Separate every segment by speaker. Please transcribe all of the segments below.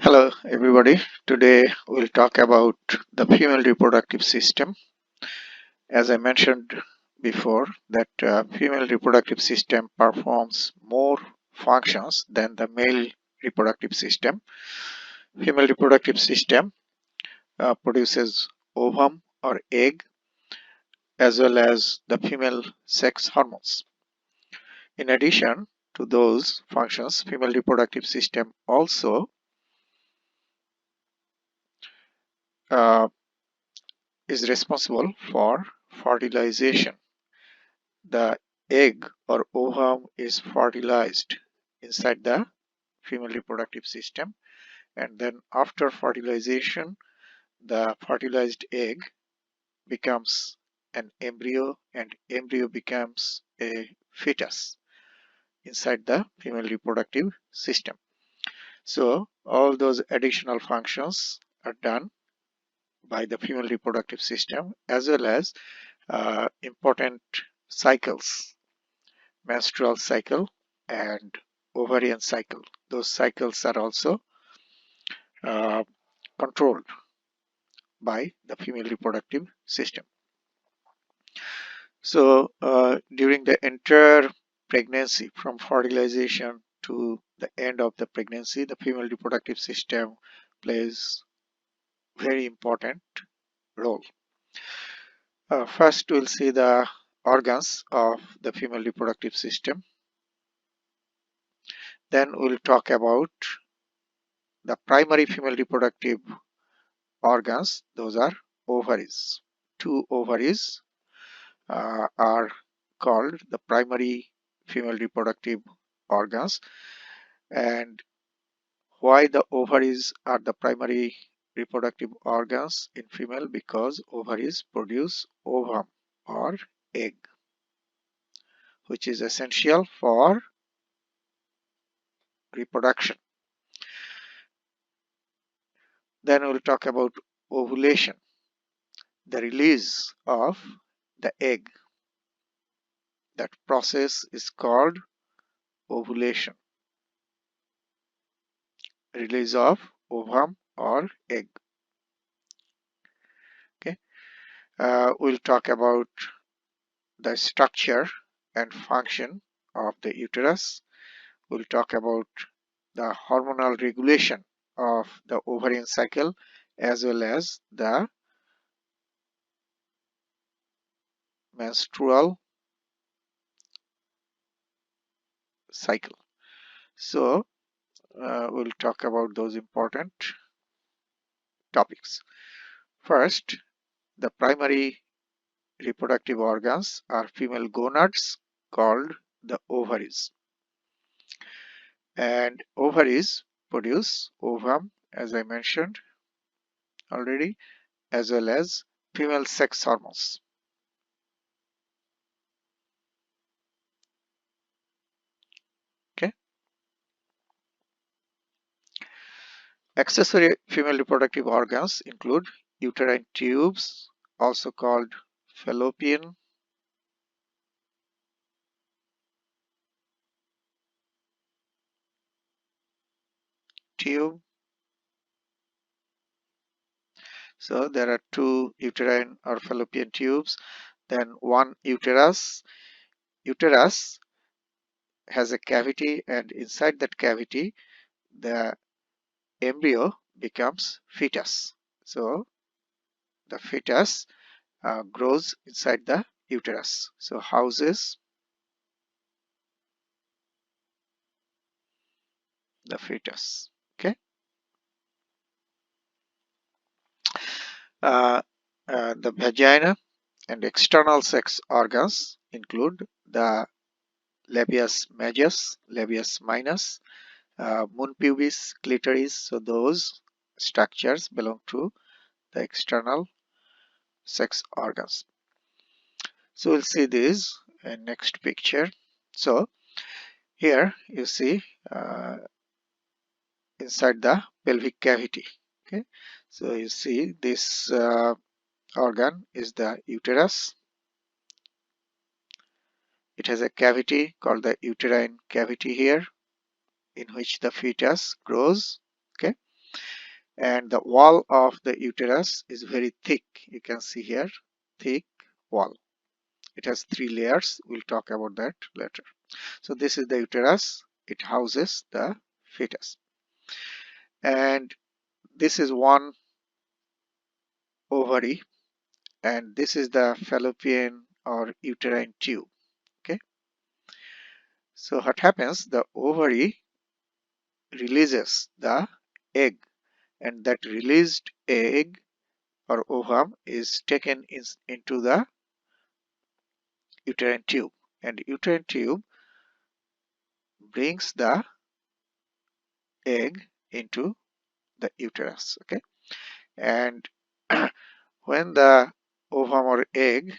Speaker 1: Hello everybody. Today we'll talk about the female reproductive system. As I mentioned before that female reproductive system performs more functions than the male reproductive system. Female reproductive system produces ovum or egg as well as the female sex hormones. In addition to those functions, female reproductive system also uh, is responsible for fertilization. The egg or ovum is fertilized inside the female reproductive system, and then after fertilization the fertilized egg becomes an embryo, and embryo becomes a fetus inside the female reproductive system. So all those additional functions are done by the female reproductive system, as well as important cycles, menstrual cycle and ovarian cycle. Those cycles are also uh, controlled by the female reproductive system. So during the entire pregnancy, from fertilization to the end of the pregnancy, the female reproductive system plays very important role. First we'll see the organs of the female reproductive system. Then we'll talk about the primary female reproductive organs. Those are ovaries. Two ovaries are called the primary female reproductive organs. And why the ovaries are the primary reproductive organs in female? Because ovaries produce ovum or egg, which is essential for reproduction. Then we'll talk about ovulation, the release of the egg. That process is called ovulation, release of ovum or egg. Okay, we'll talk about the structure and function of the uterus. We'll talk about the hormonal regulation of the ovarian cycle as well as the menstrual cycle. So we'll talk about those important topics. First, the primary reproductive organs are female gonads called the ovaries, and ovaries produce ovum, as I mentioned already, as well as female sex hormones. Okay, accessory female reproductive organs include uterine tubes, also called fallopian tube. So there are two uterine or fallopian tubes, then one uterus. Uterus has a cavity, and inside that cavity the embryo becomes fetus. So the fetus grows inside the uterus, so houses the fetus. Okay, the vagina and external sex organs include the labius majus, labius minus, moon pubis, clitoris. So those structures belong to the external sex organs. So we'll see this in next picture. So here you see inside the pelvic cavity. Okay, so you see this organ is the uterus. It has a cavity called the uterine cavity here, in which the fetus grows. Okay, and the wall of the uterus is very thick. You can see here, thick wall. It has 3 layers. We'll talk about that later. So this is the uterus. It houses the fetus. And this is one ovary, and this is the fallopian or uterine tube. Okay. So what happens? The ovary releases the egg, and that released egg or ovum is taken into the uterine tube, and uterine tube brings the egg into the uterus. Okay. And when the ovum or egg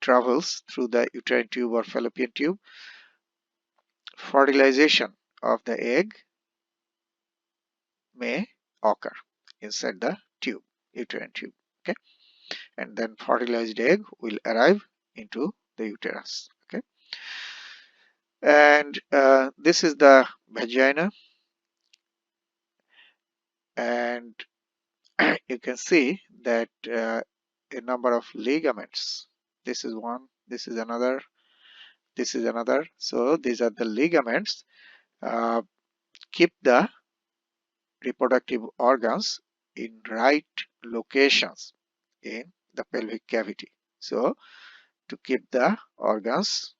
Speaker 1: travels through the uterine tube or fallopian tube, fertilization of the egg may occur inside the tube, uterine tube. Okay. And then fertilized egg will arrive into the uterus. Okay. And this is the vagina, and you can see that a number of ligaments. This is one, this is another, this is another. So these are the ligaments keep the reproductive organs in right locations in the pelvic cavity. So to keep the organs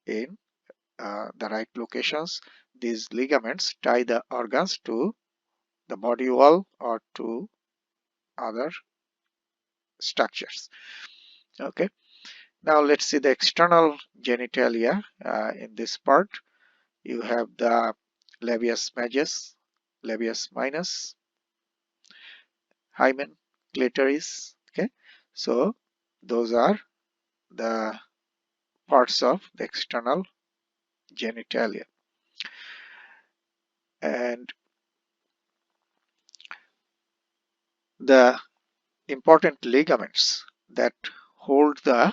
Speaker 1: in the right locations, these ligaments tie the organs to the body wall or to other structures. Okay. Now let's see the external genitalia. In this part, you have the labius majus, labius minus, hymen, clitoris. Okay. So those are the parts of the external genitalia. And the important ligaments that hold the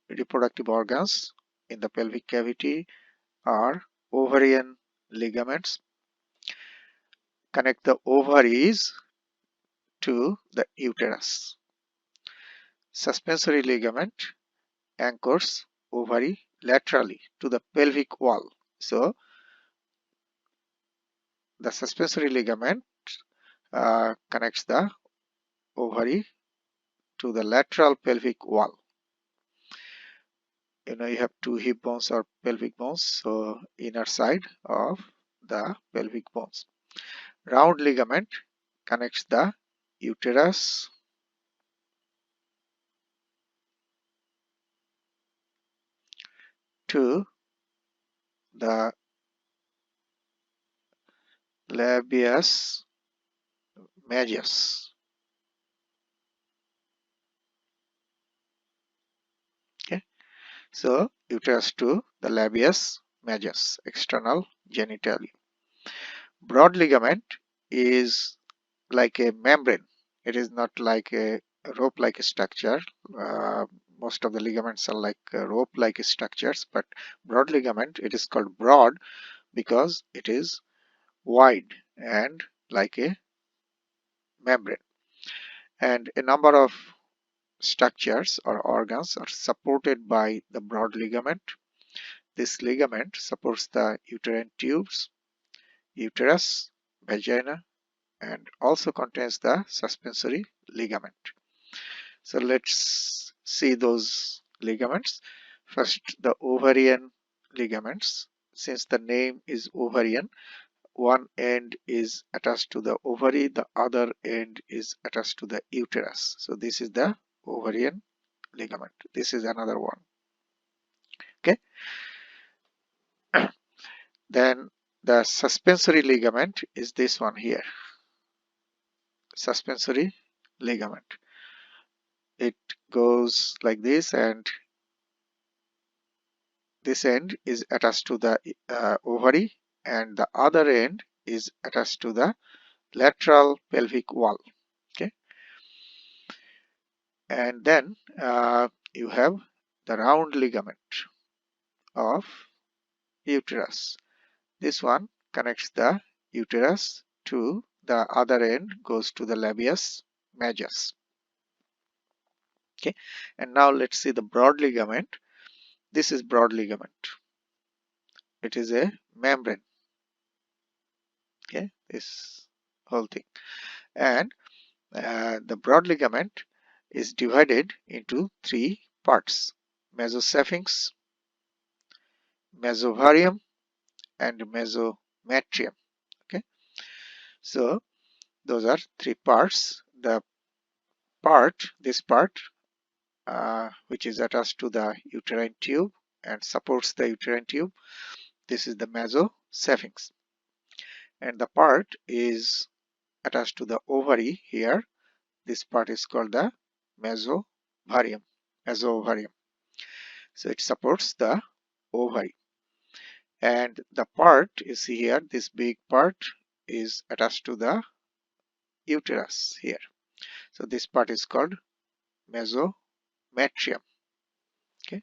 Speaker 1: reproductive organs in the pelvic cavity are ovarian ligaments, connect the ovaries to the uterus. Suspensory ligament anchors ovary laterally to the pelvic wall. So the suspensory ligament connects the ovary to the lateral pelvic wall. You have 2 hip bones or pelvic bones, so inner side of the pelvic bones. Round ligament connects the uterus to the labius majus. Okay, so uterus to the labius majus, external genitalia. Broad ligament is like a membrane. It is not like a rope-like structure. Most of the ligaments are like rope-like structures, but broad ligament, it is called broad because it is wide and like a membrane. And a number of structures or organs are supported by the broad ligament. This ligament supports the uterine tubes, uterus, vagina, and also contains the suspensory ligament. So let's see those ligaments. First, the ovarian ligaments. Since the name is ovarian, one end is attached to the ovary, the other end is attached to the uterus. So this is the ovarian ligament. This is another one. Okay. Then the suspensory ligament is this one here. Suspensory ligament. It goes like this, and this end is attached to the ovary, and the other end is attached to the lateral pelvic wall. Okay. And then you have the round ligament of uterus. This one connects the uterus to the other end goes to the labius majus. Okay, and now let's see the broad ligament. This is broad ligament. It is a membrane. Okay, this whole thing. And the broad ligament is divided into three parts: mesosphinx, mesovarium, and mesometrium. Okay, so those are three parts. This part which is attached to the uterine tube and supports the uterine tube, this is the mesosphinx, and the part is attached to the ovary here. This part is called the mesovarium. Mesovarium. So it supports the ovary. And the part you see here, this big part is attached to the uterus here. So this part is called mesometrium. Okay.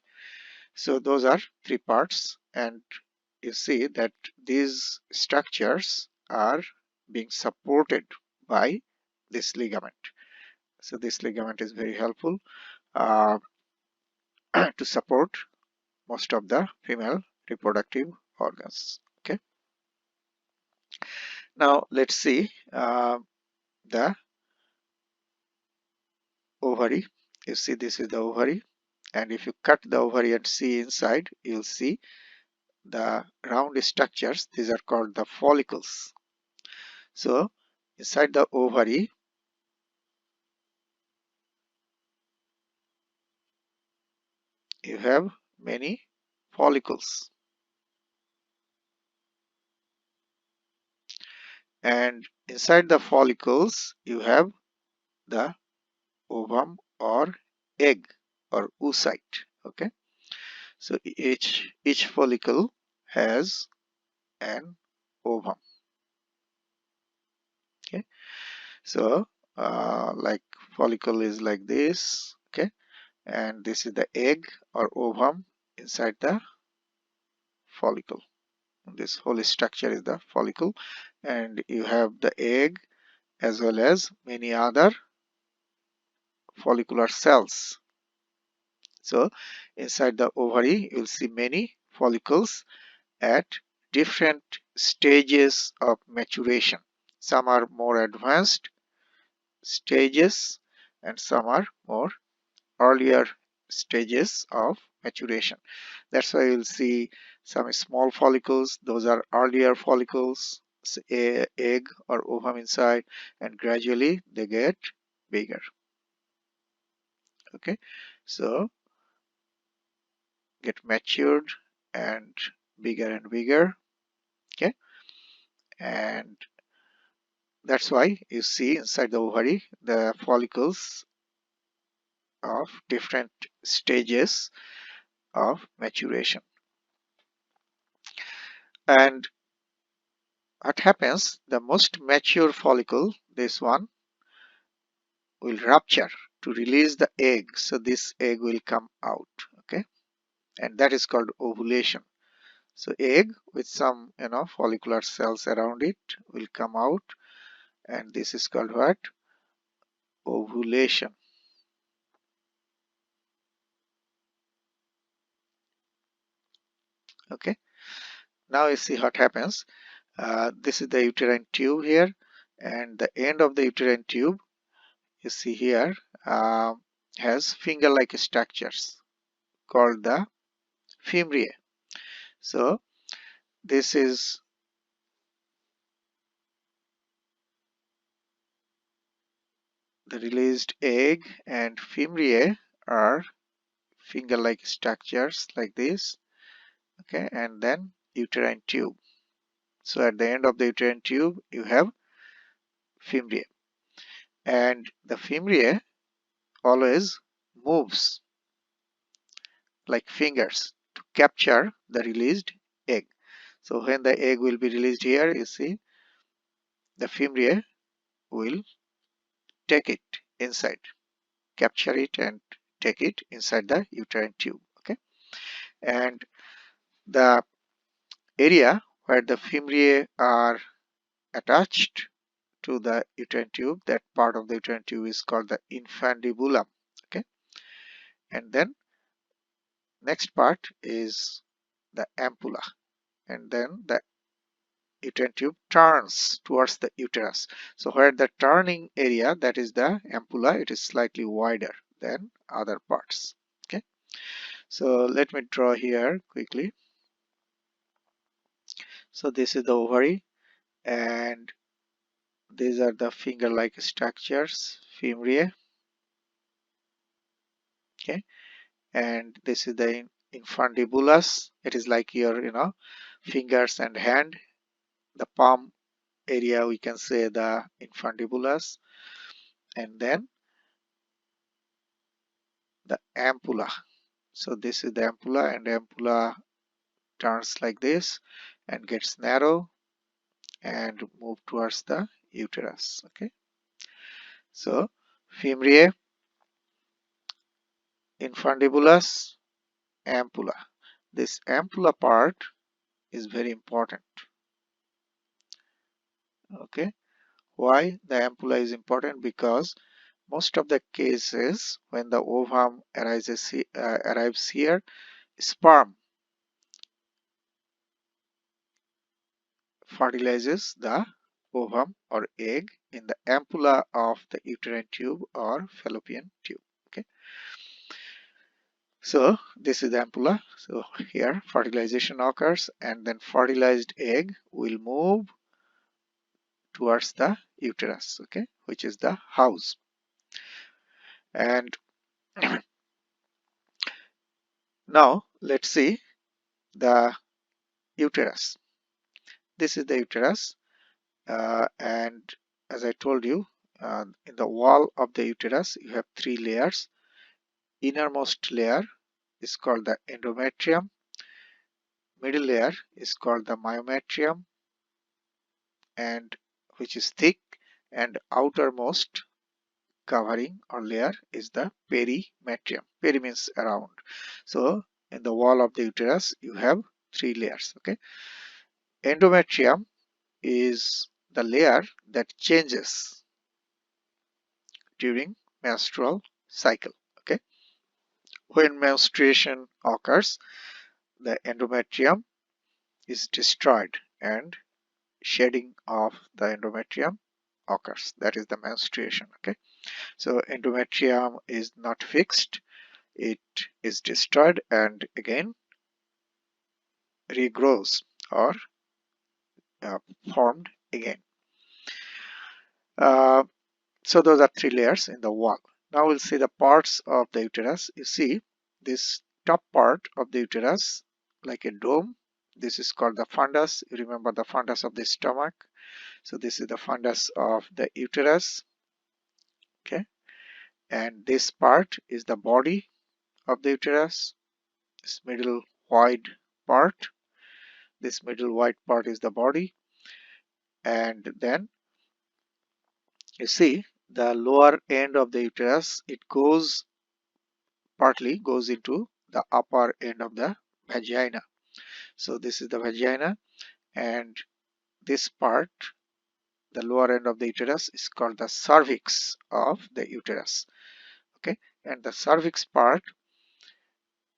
Speaker 1: So those are three parts, and you see that these structures are being supported by this ligament. So this ligament is very helpful uh, to support most of the female reproductive organs. Okay. Now let's see the ovary. You see this is the ovary, and if you cut the ovary and see inside, you'll see the round structures. These are called the follicles. So inside the ovary, you have many follicles, and inside the follicles you have the ovum or egg or oocyte. Okay, so each follicle has an ovum. Okay, so like follicle is like this. Okay, and this is the egg or ovum inside the follicle. This whole structure is the follicle, and you have the egg as well as many other follicular cells. So inside the ovary you'll see many follicles at different stages of maturation. Some are more advanced stages and some are more earlier stages of maturation. That's why you'll see some small follicles, those are earlier follicles, egg or ovum inside, and gradually they get bigger. Okay, so get matured and bigger. Okay, and that's why you see inside the ovary the follicles of different stages of maturation. And what happens, the most mature follicle, this one, will rupture to release the egg, so this egg will come out. Okay, and that is called ovulation. So egg with some follicular cells around it will come out, and this is called what? Ovulation. Okay, now you see what happens. This is the uterine tube here, and the end of the uterine tube you see here has finger-like structures called the fimbriae. So this is the released egg, and fimbriae are finger-like structures like this. Okay, and then uterine tube. So at the end of the uterine tube you have fimbriae, and the fimbriae always moves like fingers to capture the released egg. So when the egg will be released here, you see the fimbriae will take it inside, capture it and take it inside the uterine tube. Okay, and the area where the fimbriae are attached to the uterine tube. That part of the uterine tube is called the infundibulum. Okay, and then next part is the ampulla, and then the uterine tube turns towards the uterus. So where the turning area, that is the ampulla, it is slightly wider than other parts. Okay, so let me draw here quickly. So this is the ovary, and these are the finger-like structures, femoriae. Okay, and this is the infundibulus. It is like your fingers and hand. The palm area, we can say the infundibulus, and then the ampulla. So this is the ampulla, and ampulla turns like this and gets narrow and move towards the uterus. Okay, so femoriae, infundibulus, ampulla. This ampulla part is very important. Okay, why the ampulla is important? Because most of the cases when the ovum arrives here, sperm fertilizes the ovum or egg in the ampulla of the uterine tube or fallopian tube. Okay, so this is the ampulla. So here fertilization occurs, and then fertilized egg will move towards the uterus, okay, which is the house. And now let's see the uterus. This is the uterus, and as I told you, in the wall of the uterus you have three layers. Innermost layer is called the endometrium, middle layer is called the myometrium, and which is thick, and outermost covering or layer is the perimetrium. Peri means around. So in the wall of the uterus you have three layers. Okay, endometrium is the layer that changes during menstrual cycle. Okay, when menstruation occurs, the endometrium is destroyed and shedding of the endometrium occurs. That is the menstruation. Okay, so endometrium is not fixed, it is destroyed and again regrows or formed again. Uh, so those are three layers in the wall. Now we'll see the parts of the uterus. You see this top part of the uterus like a dome. This is called the fundus. You remember the fundus of the stomach. So this is the fundus of the uterus. Okay, and this part is the body of the uterus. This middle wide part. This middle white part is the body, and then you see the lower end of the uterus, it partly goes into the upper end of the vagina. So this is the vagina, and this part, the lower end of the uterus, is called the cervix of the uterus. Okay, and the cervix part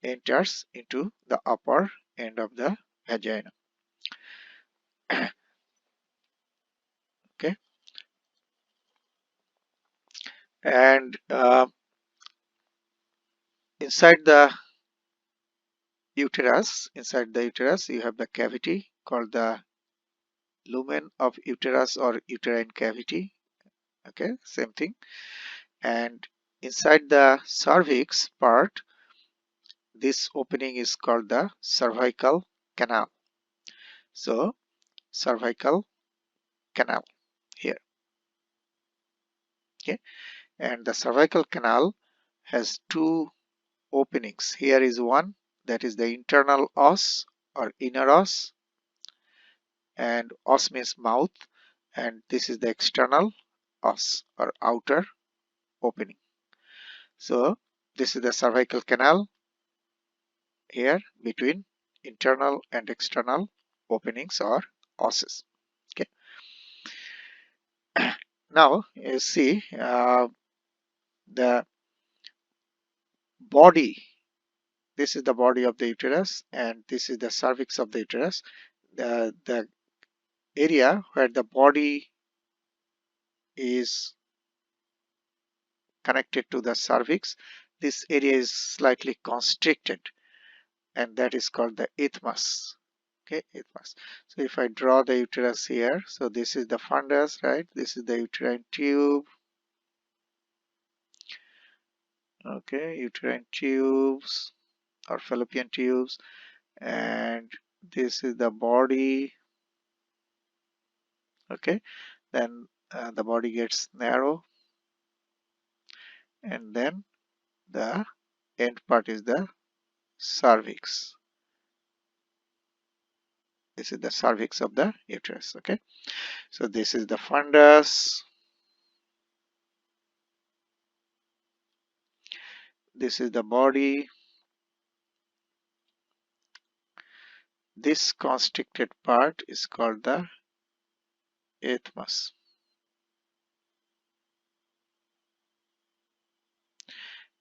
Speaker 1: enters into the upper end of the vagina. Okay, and inside the uterus you have the cavity called the lumen of uterus or uterine cavity. Okay, same thing. And inside the cervix part, this opening is called the cervical canal. So cervical canal here. Okay, and the cervical canal has two openings. Here is one, that is the internal os or inner os, and os means mouth, and this is the external os or outer opening. So this is the cervical canal here between internal and external openings or osses. Okay, Now you see the body. This is the body of the uterus, and this is the cervix of the uterus. The area where the body is connected to the cervix, this area is slightly constricted, and that is called the isthmus. Okay, isthmus. So if I draw the uterus here, so this is the fundus, right? This is the uterine tube. Okay, uterine tubes or fallopian tubes, and this is the body. Okay, then the body gets narrow, and then the end part is the cervix. This is the cervix of the uterus. Okay, so this is the fundus. This is the body. This constricted part is called the isthmus,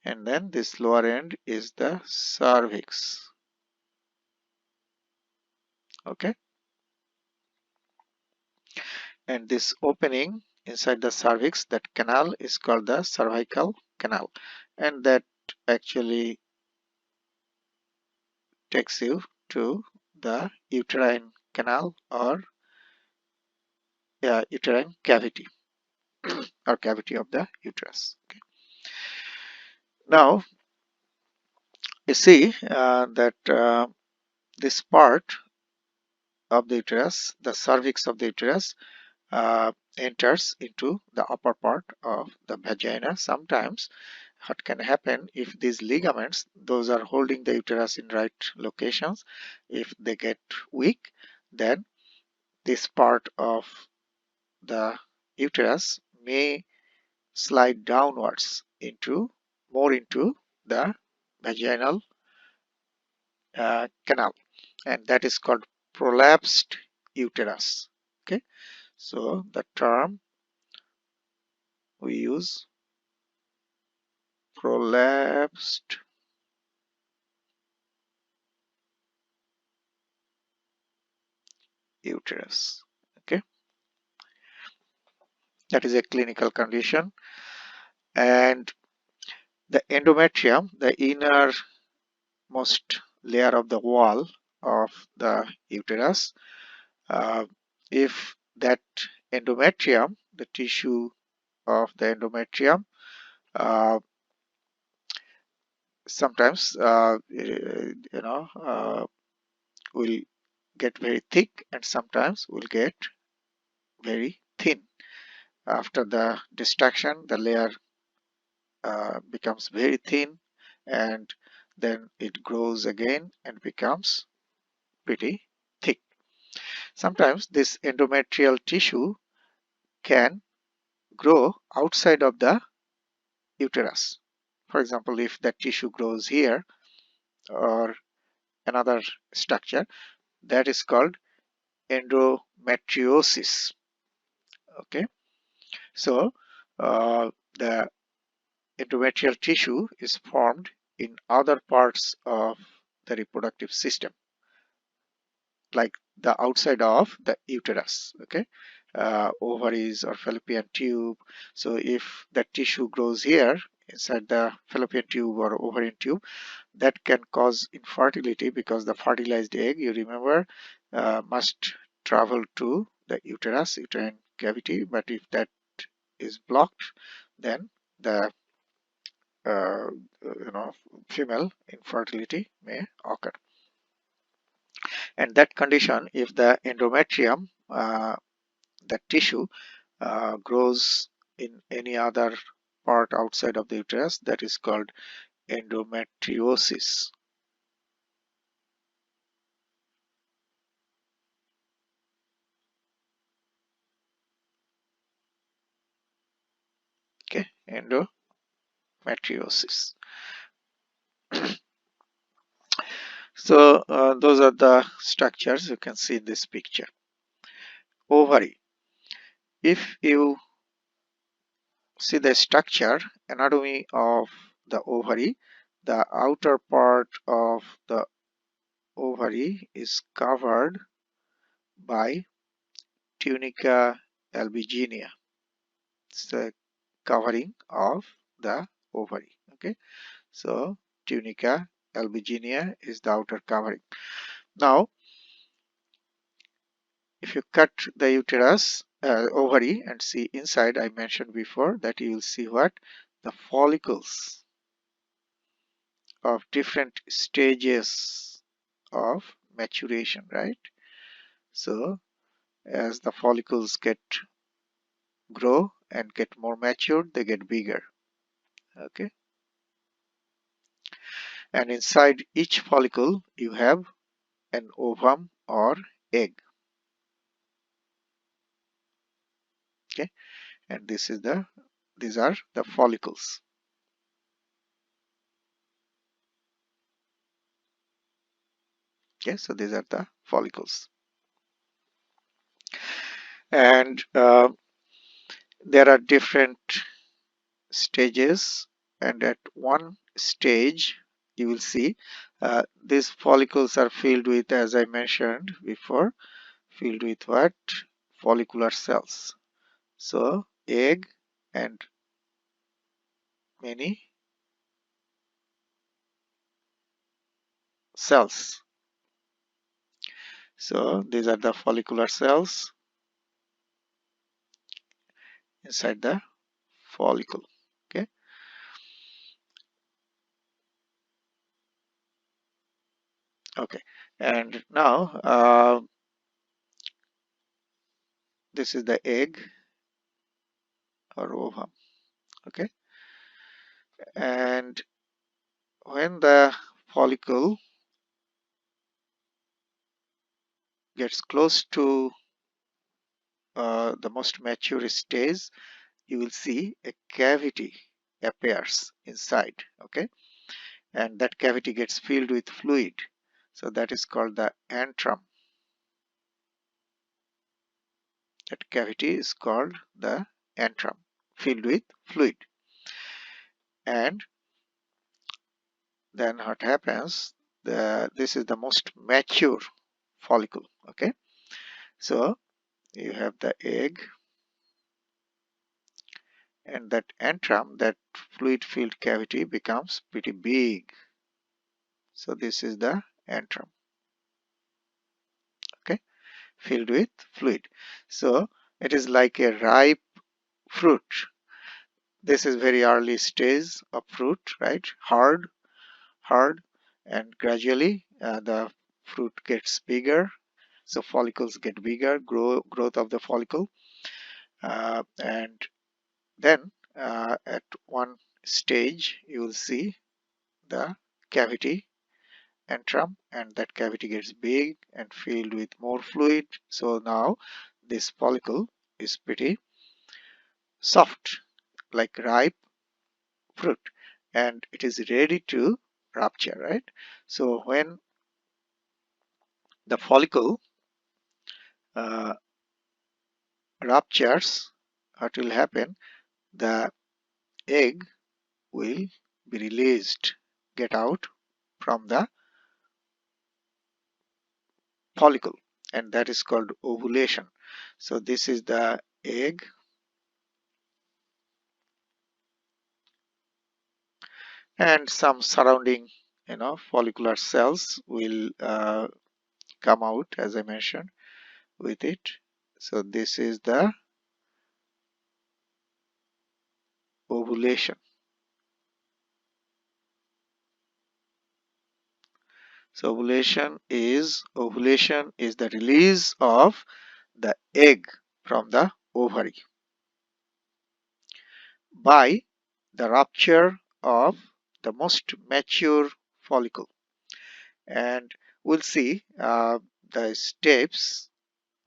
Speaker 1: and then this lower end is the cervix. Okay, and this opening inside the cervix, that canal, is called the cervical canal, and that actually takes you to the uterine canal or uterine cavity or cavity of the uterus. Okay. Now you see that this part of the uterus, the cervix of the uterus, enters into the upper part of the vagina. Sometimes what can happen, if these ligaments, those are holding the uterus in right locations, if they get weak, then this part of the uterus may slide downwards into more into the vaginal canal, and that is called prolapsed uterus. Okay, so the term we use, prolapsed uterus. Okay, that is a clinical condition. And the endometrium, the innermost layer of the wall of the uterus, uh, if that endometrium, the tissue of the endometrium, uh, sometimes will get very thick, and sometimes will get very thin. After the distraction, the layer becomes very thin, and then it grows again and becomes pretty thick. Sometimes this endometrial tissue can grow outside of the uterus. For example, if that tissue grows here or another structure, that is called endometriosis. Okay, so the endometrial tissue is formed in other parts of the reproductive system, like the outside of the uterus. Okay, ovaries or fallopian tube. So if that tissue grows here inside the fallopian tube or ovarian tube, that can cause infertility, because the fertilized egg, you remember, must travel to the uterus, uterine cavity. But if that is blocked, then the uh, female infertility may occur. And that condition, if the endometrium, the tissue, grows in any other part outside of the uterus, that is called endometriosis. Okay, endometriosis. So those are the structures you can see in this picture. Ovary. If you see the structure, anatomy of the ovary. The outer part of the ovary is covered by tunica albuginea. It's the covering of the ovary. Okay, so tunica albuginea is the outer covering. Now, if you cut the uterus ovary and see inside, I mentioned before that you will see what? The follicles of different stages of maturation, right? So as the follicles grow and get more matured, they get bigger. Okay, and inside each follicle you have an ovum or egg. Okay, and these are the follicles. Okay, so these are the follicles, and there are different stages, and at one stage you will see these follicles are filled with, as I mentioned before, filled with what? Follicular cells. So egg and many cells. So these are the follicular cells inside the follicle. Okay, okay, and now this is the egg or ovum. Okay, and when the follicle gets close to the most mature stage, you will see a cavity appears inside. Okay, and that cavity gets filled with fluid, so that is called the antrum. That cavity is called the antrum, filled with fluid. And then what happens, this is the most mature follicle. Okay, so you have the egg and that antrum, that fluid filled cavity becomes pretty big. So this is the antrum. Okay, filled with fluid. So it is like a ripe fruit. This is very early stage of fruit, right? Hard, and gradually the fruit gets bigger. So follicles get bigger, growth of the follicle, and then at one stage you will see the cavity antrum, and that cavity gets big and filled with more fluid. So now this follicle is pretty soft, like ripe fruit, and it is ready to rupture, right? So when the follicle uh, ruptures, what will happen? The egg will be released, get out from the follicle, and that is called ovulation. So this is the egg, and some surrounding follicular cells will come out, as I mentioned, with it. So this is the ovulation. So ovulation is the release of the egg from the ovary by the rupture of the most mature follicle. And we'll see the steps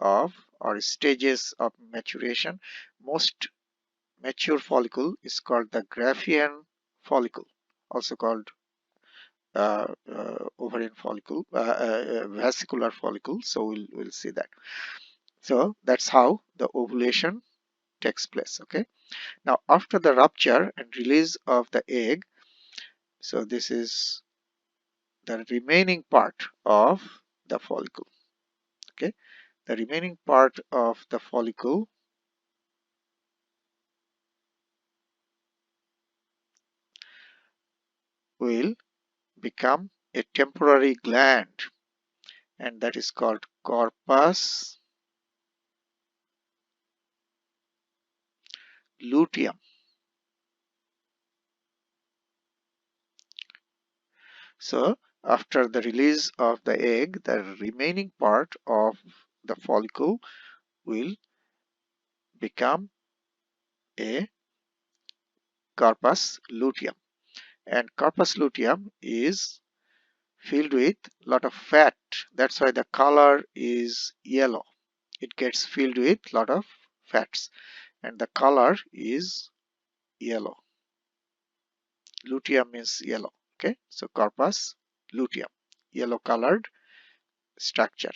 Speaker 1: of or stages of maturation. Most mature follicle is called the Graafian follicle, also called ovarian follicle, vesicular follicle. So we'll see that. So that's how the ovulation takes place. Okay, now after the rupture and release of the egg, so this is the remaining part of the follicle. Okay, the remaining part of the follicle will become a temporary gland, and that is called corpus luteum. So after the release of the egg, the remaining part of the follicle will become a corpus luteum, and corpus luteum is filled with lot of fat. That's why the color is yellow. It gets filled with lot of fats, and the color is yellow. Luteum means yellow. Okay, so corpus luteum, yellow colored structure,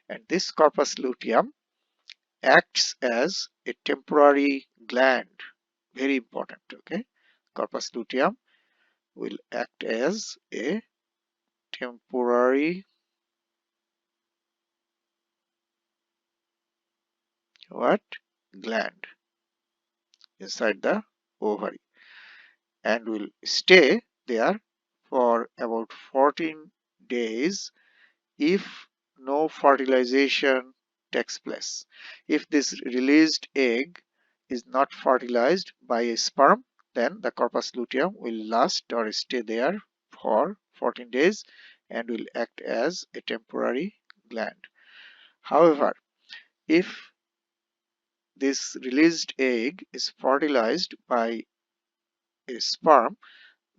Speaker 1: and this corpus luteum acts as a temporary gland. Very important. Okay, corpus luteum will act as a temporary what gland inside the ovary, and will stay there for about 14 days if no fertilization takes place. If this released egg is not fertilized by a sperm, then the corpus luteum will last or stay there for 14 days and will act as a temporary gland. However, if this released egg is fertilized by a sperm,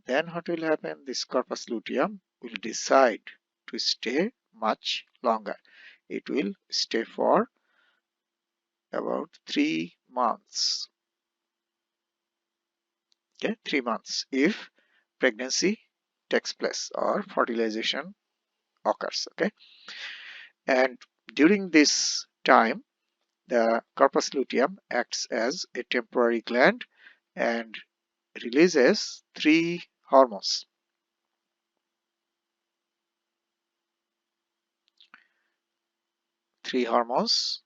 Speaker 1: then what will happen? This corpus luteum will decide to stay much longer. It will stay for about 3 months. Okay, 3 months if pregnancy takes place or fertilization occurs. Okay, and during this time, the corpus luteum acts as a temporary gland and releases three hormones. Three hormones: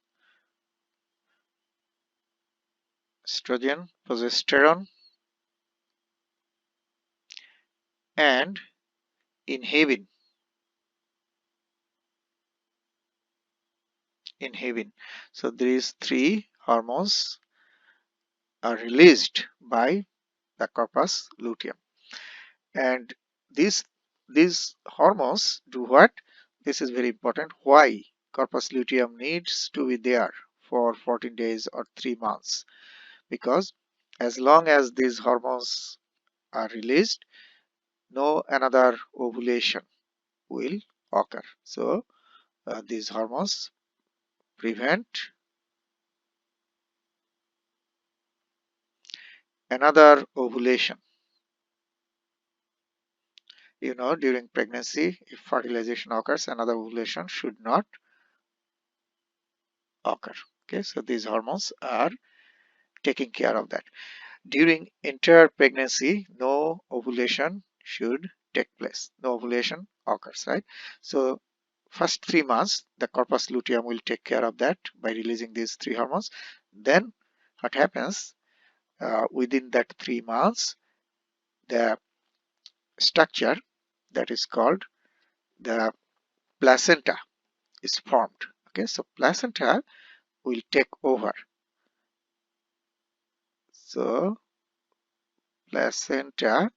Speaker 1: estrogen, progesterone, and inhibin. So these three hormones are released by the corpus luteum, and these these hormones do what? This is very important. Why corpus luteum needs to be there for 14 days or 3 months? Because as long as these hormones are released, no another ovulation will occur. So these hormones prevent another ovulation. During pregnancy, if fertilization occurs, another ovulation should not occur. Okay, so these hormones are taking care of that. During entire pregnancy, no ovulation should take place. No ovulation occurs, right? So first 3 months, the corpus luteum will take care of that by releasing these three hormones. Then what happens? Within that 3 months, the structure that is called the placenta is formed. Okay, so placenta will take over. So placenta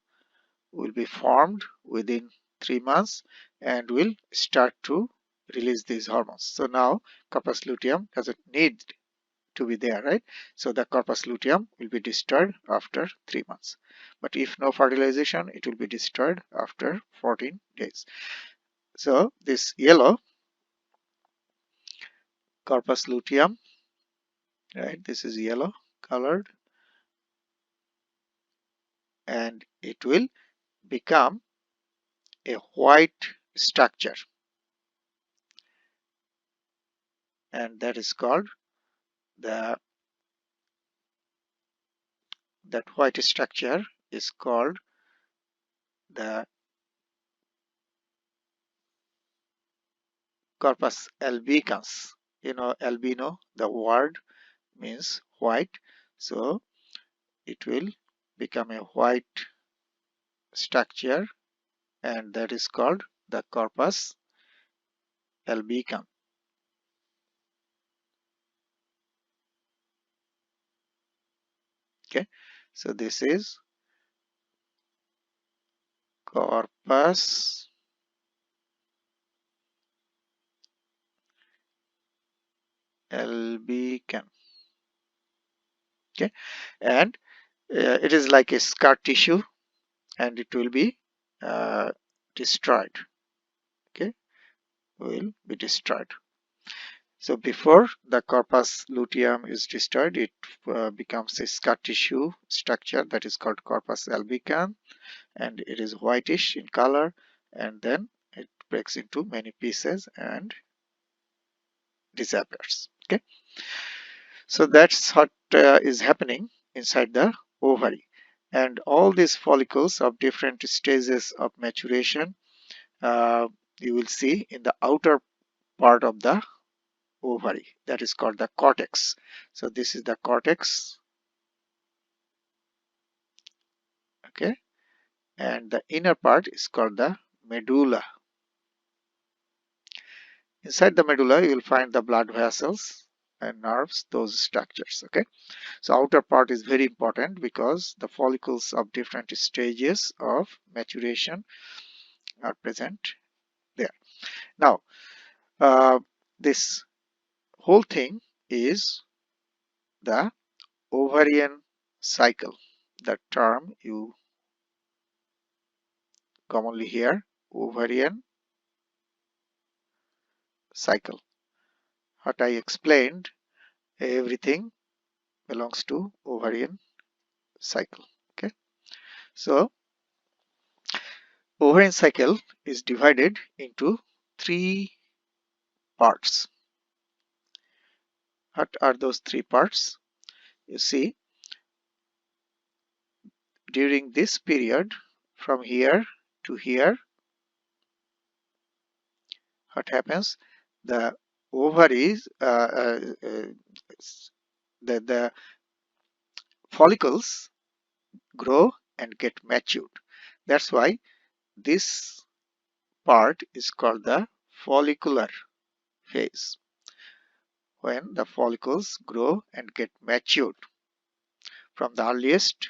Speaker 1: will be formed within 3 months and will start to release these hormones. So now corpus luteum doesn't need to be there, right? So the corpus luteum will be destroyed after 3 months. But if no fertilization, it will be destroyed after 14 days. So this yellow corpus luteum, right? This is yellow colored, and it will become a white structure, and that is called the that white structure is called the corpus albicans. Albino, the word means white, so it will become a white structure, and that is called the corpus albicans. Okay, so this is corpus albicans. Okay, and it is like a scar tissue, and it will be destroyed. Okay, will be destroyed. So before the corpus luteum is destroyed, it becomes a scar tissue structure that is called corpus albicans, and it is whitish in color, and then it breaks into many pieces and disappears. Okay, so that's what is happening inside the ovary, and all these follicles of different stages of maturation you will see in the outer part of the ovary, that is called the cortex. So this is the cortex. Okay, and the inner part is called the medulla. Inside the medulla you will find the blood vessels and nerves, those structures. Okay, so outer part is very important because the follicles of different stages of maturation are present there. Now this whole thing is the ovarian cycle, the term you commonly hear, ovarian cycle. What I explained, everything belongs to ovarian cycle. Okay, so ovarian cycle is divided into three parts. What are those three parts? You see, during this period from here to here, what happens? The ovaries, the follicles grow and get matured. That's why this part is called the follicular phase, when the follicles grow and get matured from the earliest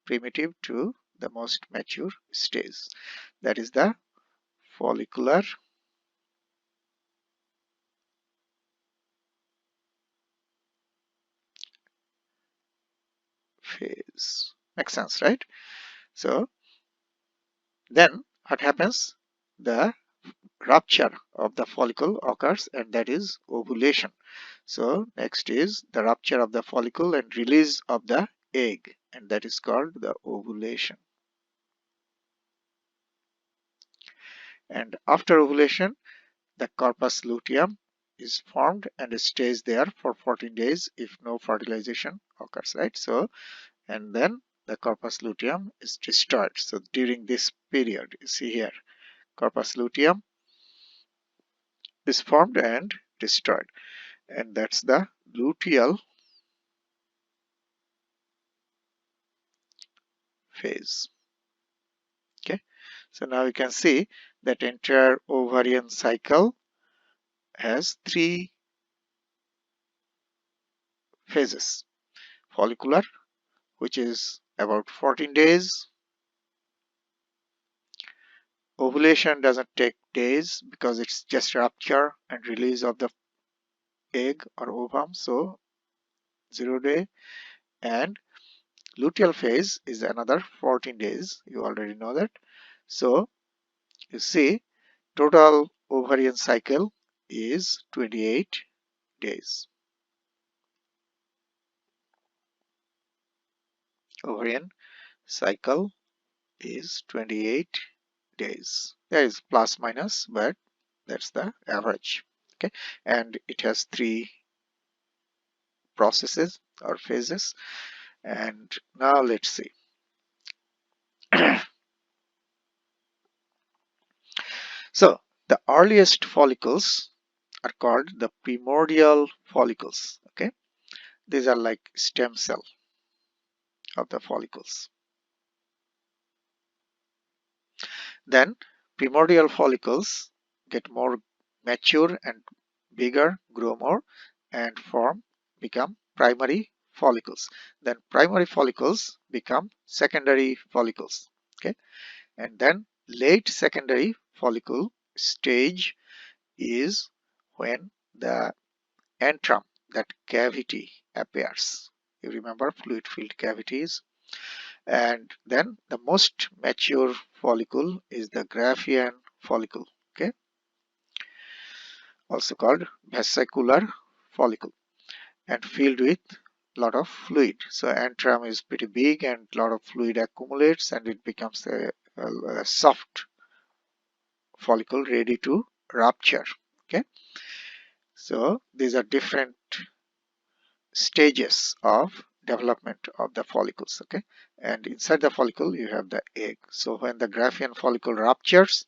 Speaker 1: primitive to the most mature stage. That is the follicular phase. Makes sense, right? So then what happens? The rupture of the follicle occurs, and that is ovulation. So next is the rupture of the follicle and release of the egg, and that is called the ovulation. And after ovulation, the corpus luteum is formed and stays there for 14 days if no fertilization occurs, right? So, and then the corpus luteum is destroyed. So during this period, you see here, corpus luteum is formed and destroyed, and that's the luteal phase. Okay, so now you can see that entire ovarian cycle has three phases: follicular, which is about 14 days. Ovulation doesn't take days because it's just rupture and release of the egg or ovum, so 0 day. And luteal phase is another 14 days, you already know that. So you see, total ovarian cycle is 28 days. Ovarian cycle is 28 days. There is plus minus, but that's the average. Okay, and it has three processes or phases. And now let's see. So the earliest follicles are called the primordial follicles. Okay, these are like stem cell of the follicles. Then primordial follicles get more mature and bigger, grow more, and become primary follicles. Then primary follicles become secondary follicles. Okay, and then late secondary follicle stage is when the antrum, that cavity, appears. You remember fluid filled cavities. And then the most mature follicle is the Graafian follicle, okay, also called vesicular follicle, and filled with lot of fluid. So antrum is pretty big and lot of fluid accumulates and it becomes a soft follicle ready to rupture. Okay, so these are different stages of development of the follicles. Okay, and inside the follicle you have the egg. So when the Graafian follicle ruptures,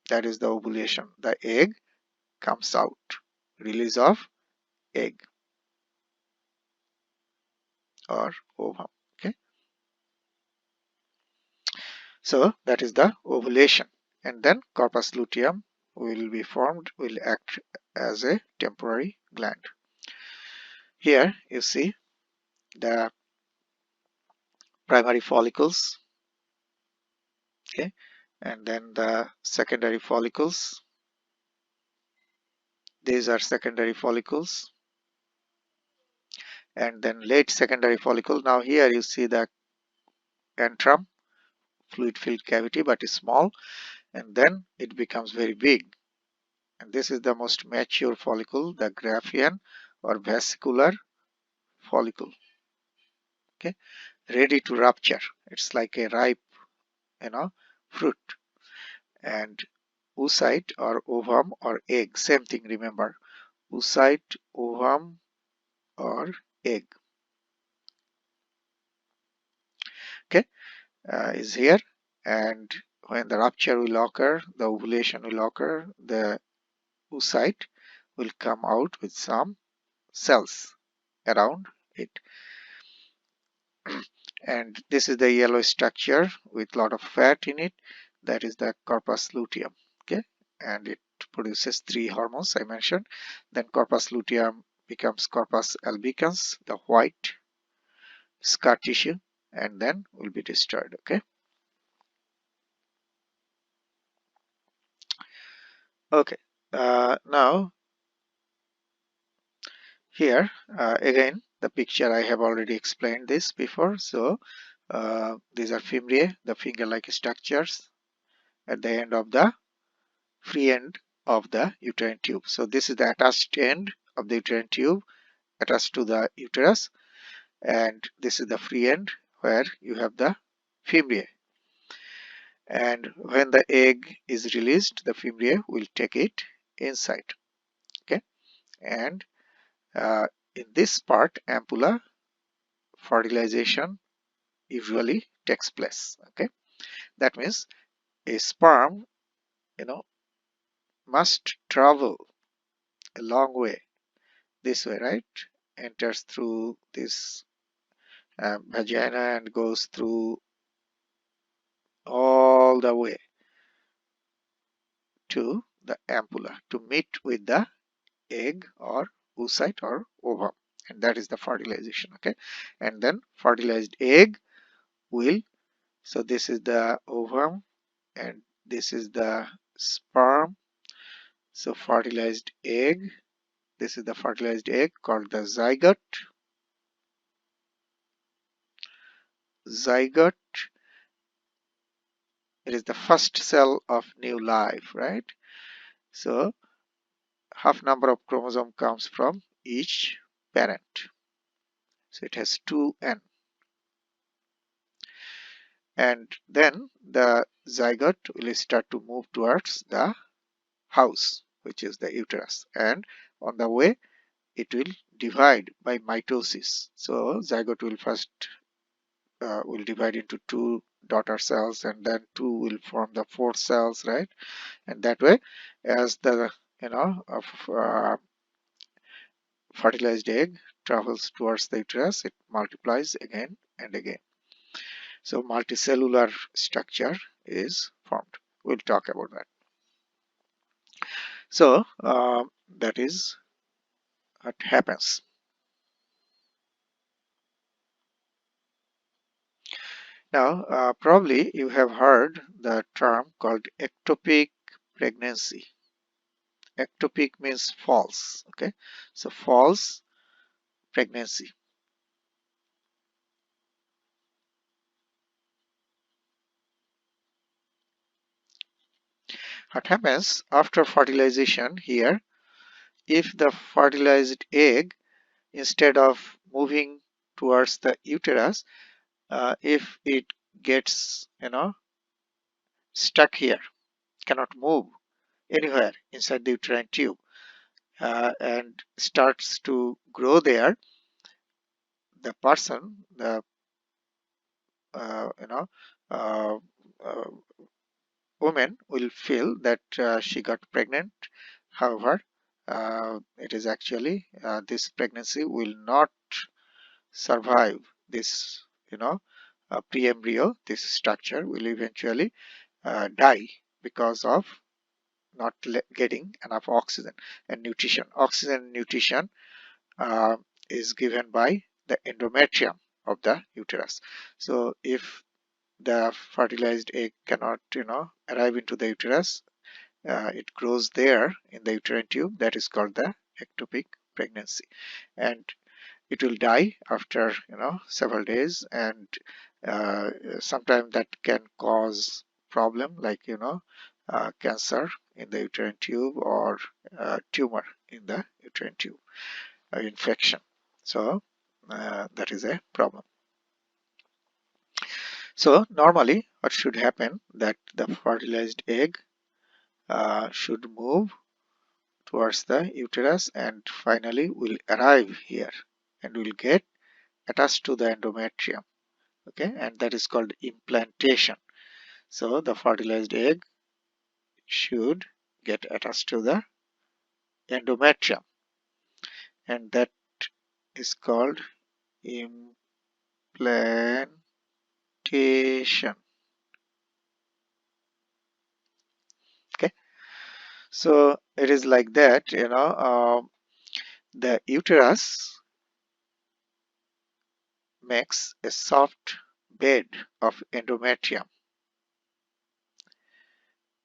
Speaker 1: that is the ovulation. The egg comes out, release of egg or ovum. Okay, so that is the ovulation, and then corpus luteum will be formed, will act as a temporary gland. Here you see the primary follicles, okay, and then the secondary follicles. These are secondary follicles, and then late secondary follicle. Now here you see the antrum, fluid filled cavity, but is small, and then it becomes very big. And this is the most mature follicle, the Graafian or vesicular follicle. Okay, ready to rupture. It's like a ripe, fruit. And oocyte or ovum or egg, same thing. Remember, oocyte, ovum, or egg. Okay, is here, and when the rupture will occur, the ovulation will occur. The oocyte will come out with some cells around it. And this is the yellow structure with lot of fat in it, that is the corpus luteum. Okay, and it produces three hormones I mentioned. Then corpus luteum becomes corpus albicans, the white scar tissue, and then will be destroyed. Okay, now here again the picture, I have already explained this before. So these are fimbriae, the finger-like structures at the end of the free end of the uterine tube. So this is the attached end of the uterine tube attached to the uterus, and this is the free end where you have the fimbriae. And when the egg is released, the fimbriae will take it inside. Okay, and in this part, ampulla, fertilization usually takes place. Okay, that means a sperm, must travel a long way this way, right? Enters through this vagina and goes through all the way to the ampulla to meet with the egg or oocyte or ovum, and that is the fertilization. Okay, and then fertilized egg will, so this is the ovum and this is the sperm. So fertilized egg, this is the fertilized egg called the zygote. Zygote, it is the first cell of new life, right? So half number of chromosome comes from each parent. So it has 2n. And then the zygote will start to move towards the house. which is the uterus, and on the way it will divide by mitosis. So zygote will first will divide into two daughter cells, and then two will form the four cells, right? And that way, as the fertilized egg travels towards the uterus, it multiplies again and again. So multicellular structure is formed. We'll talk about that. So that is what happens. Now, probably you have heard the term called ectopic pregnancy. Ectopic means false. Okay, so false pregnancy. What happens after fertilization here? If the fertilized egg, instead of moving towards the uterus, if it gets stuck here, cannot move anywhere inside the uterine tube, and starts to grow there, the person, the uh, you know uh, uh, woman will feel that she got pregnant. However, it is actually this pregnancy will not survive this pre-embryo. This structure will eventually die because of not getting enough oxygen and nutrition. Oxygen and nutrition uh, is given by the endometrium of the uterus. So if the fertilized egg cannot arrive into the uterus, it grows there in the uterine tube. That is called the ectopic pregnancy, and it will die after several days, and sometimes that can cause problem like cancer in the uterine tube, or tumor in the uterine tube, infection. So that is a problem. So normally what should happen, that the fertilized egg should move towards the uterus and finally will arrive here and will get attached to the endometrium. Okay, and that is called implantation. So the fertilized egg should get attached to the endometrium, and that is called implantation. Okay, so it is like that, the uterus makes a soft bed of endometrium.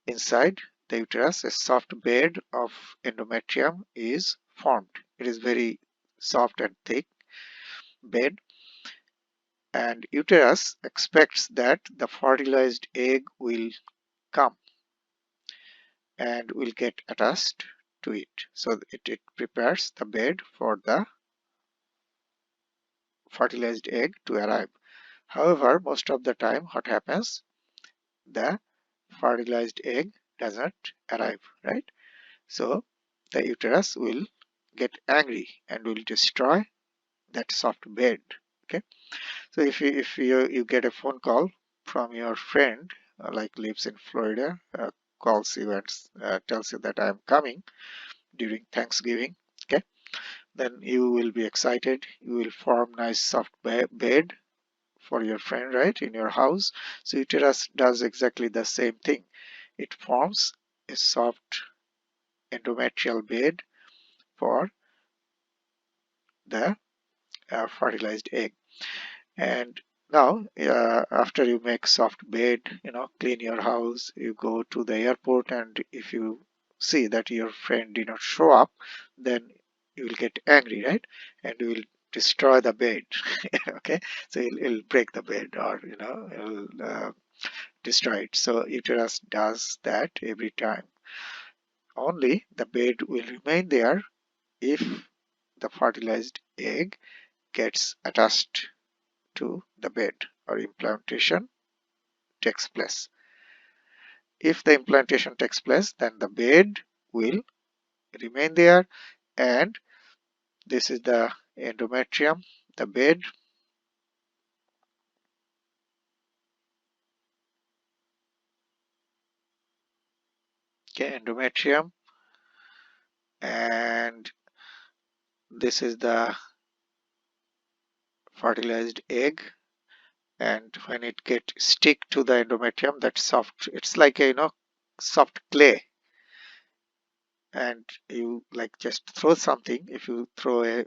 Speaker 1: Inside the uterus, a soft bed of endometrium is formed. It is very soft and thick bed, and uterus expects that the fertilized egg will come and will get attached to it. So it prepares the bed for the fertilized egg to arrive. However, most of the time what happens, the fertilized egg doesn't arrive, right? So the uterus will get angry and will destroy that soft bed. Okay, so if you get a phone call from your friend, like lives in Florida, calls you and tells you that I am coming during Thanksgiving. Okay, then you will be excited. You will form nice soft bed for your friend, right, in your house. So uterus does exactly the same thing. It forms a soft endometrial bed for the fertilized egg. And now, after you make soft bed, clean your house, you go to the airport, and if you see that your friend did not show up, then you will get angry, right? And you will destroy the bed. Okay, so you'll break the bed, or you'll destroy it. So uterus does that every time. Only the bed will remain there if the fertilized egg gets attached to the bed, or implantation takes place. If the implantation takes place, then the bed will remain there, and this is the endometrium, the bed. Okay, endometrium, and this is the fertilized egg. And when it get stick to the endometrium, that soft, it's like a soft clay, and you like just throw something. If you throw a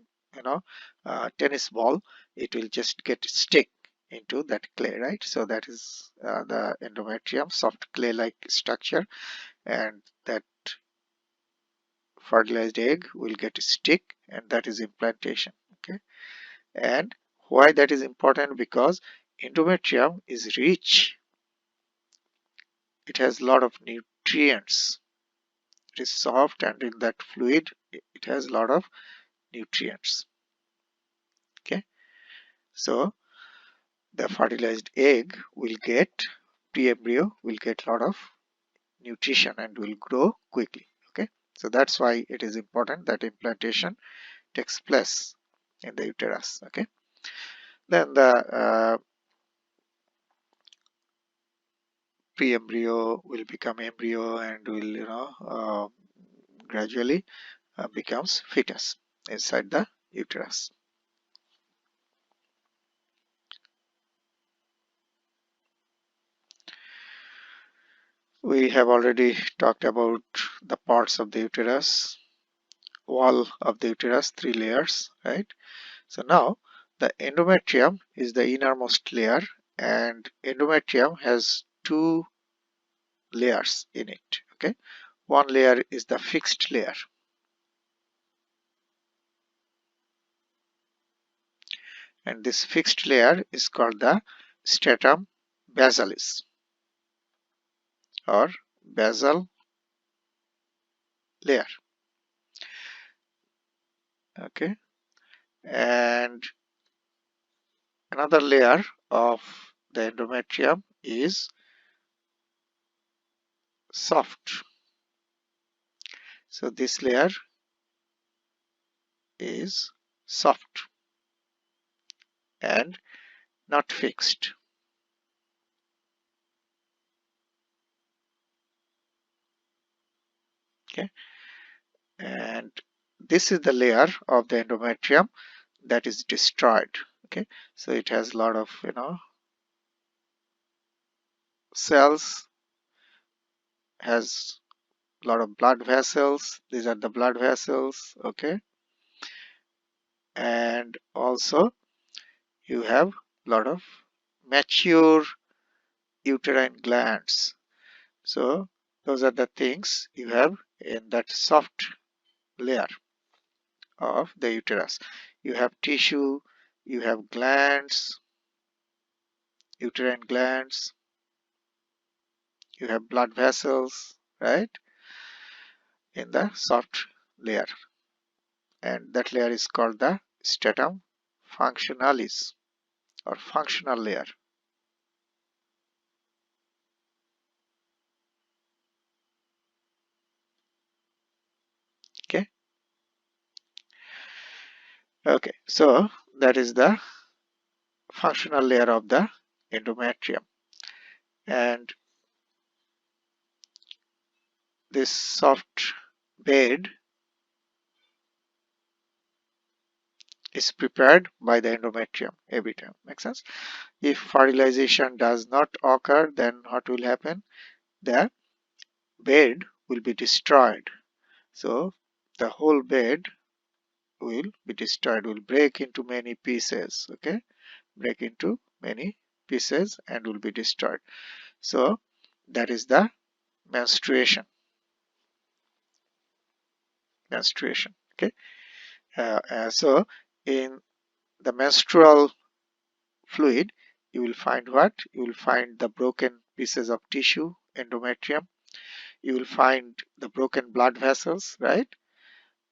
Speaker 1: tennis ball, it will just get stick into that clay, right? So that is the endometrium, soft clay like structure, and that fertilized egg will get stick, and that is implantation. Okay, and why that is important? Because endometrium is rich, it has a lot of nutrients, it is soft, and in that fluid it has a lot of nutrients. Okay, so the fertilized egg will get, pre-embryo will get a lot of nutrition and will grow quickly. Okay, so that's why it is important that implantation takes place in the uterus. Okay, then the pre-embryo will become embryo and will gradually becomes fetus inside the uterus. We have already talked about the parts of the uterus, wall of the uterus, 3 layers, right? So now the endometrium is the innermost layer, and endometrium has 2 layers in it. Okay, one layer is the fixed layer, and this fixed layer is called the stratum basalis or basal layer. Okay, and another layer of the endometrium is soft. So this layer is soft and not fixed. Okay, and this is the layer of the endometrium that is destroyed. Okay, so it has a lot of cells, has a lot of blood vessels. These are the blood vessels. Okay, and also you have a lot of mature uterine glands. So those are the things you have in that soft layer of the uterus. You have tissue, you have glands, uterine glands, you have blood vessels, right, in the soft layer, and that layer is called the stratum functionalis or functional layer. Okay, okay, so that is the functional layer of the endometrium, and this soft bed is prepared by the endometrium every time. Makes sense? If fertilization does not occur, then what will happen? The bed will be destroyed. So the whole bed will be destroyed, will break into many pieces. Okay, break into many pieces and will be destroyed. So that is the menstruation. Menstruation. Okay, so in the menstrual fluid, you will find what? You will find the broken pieces of tissue, endometrium. You will find the broken blood vessels, right?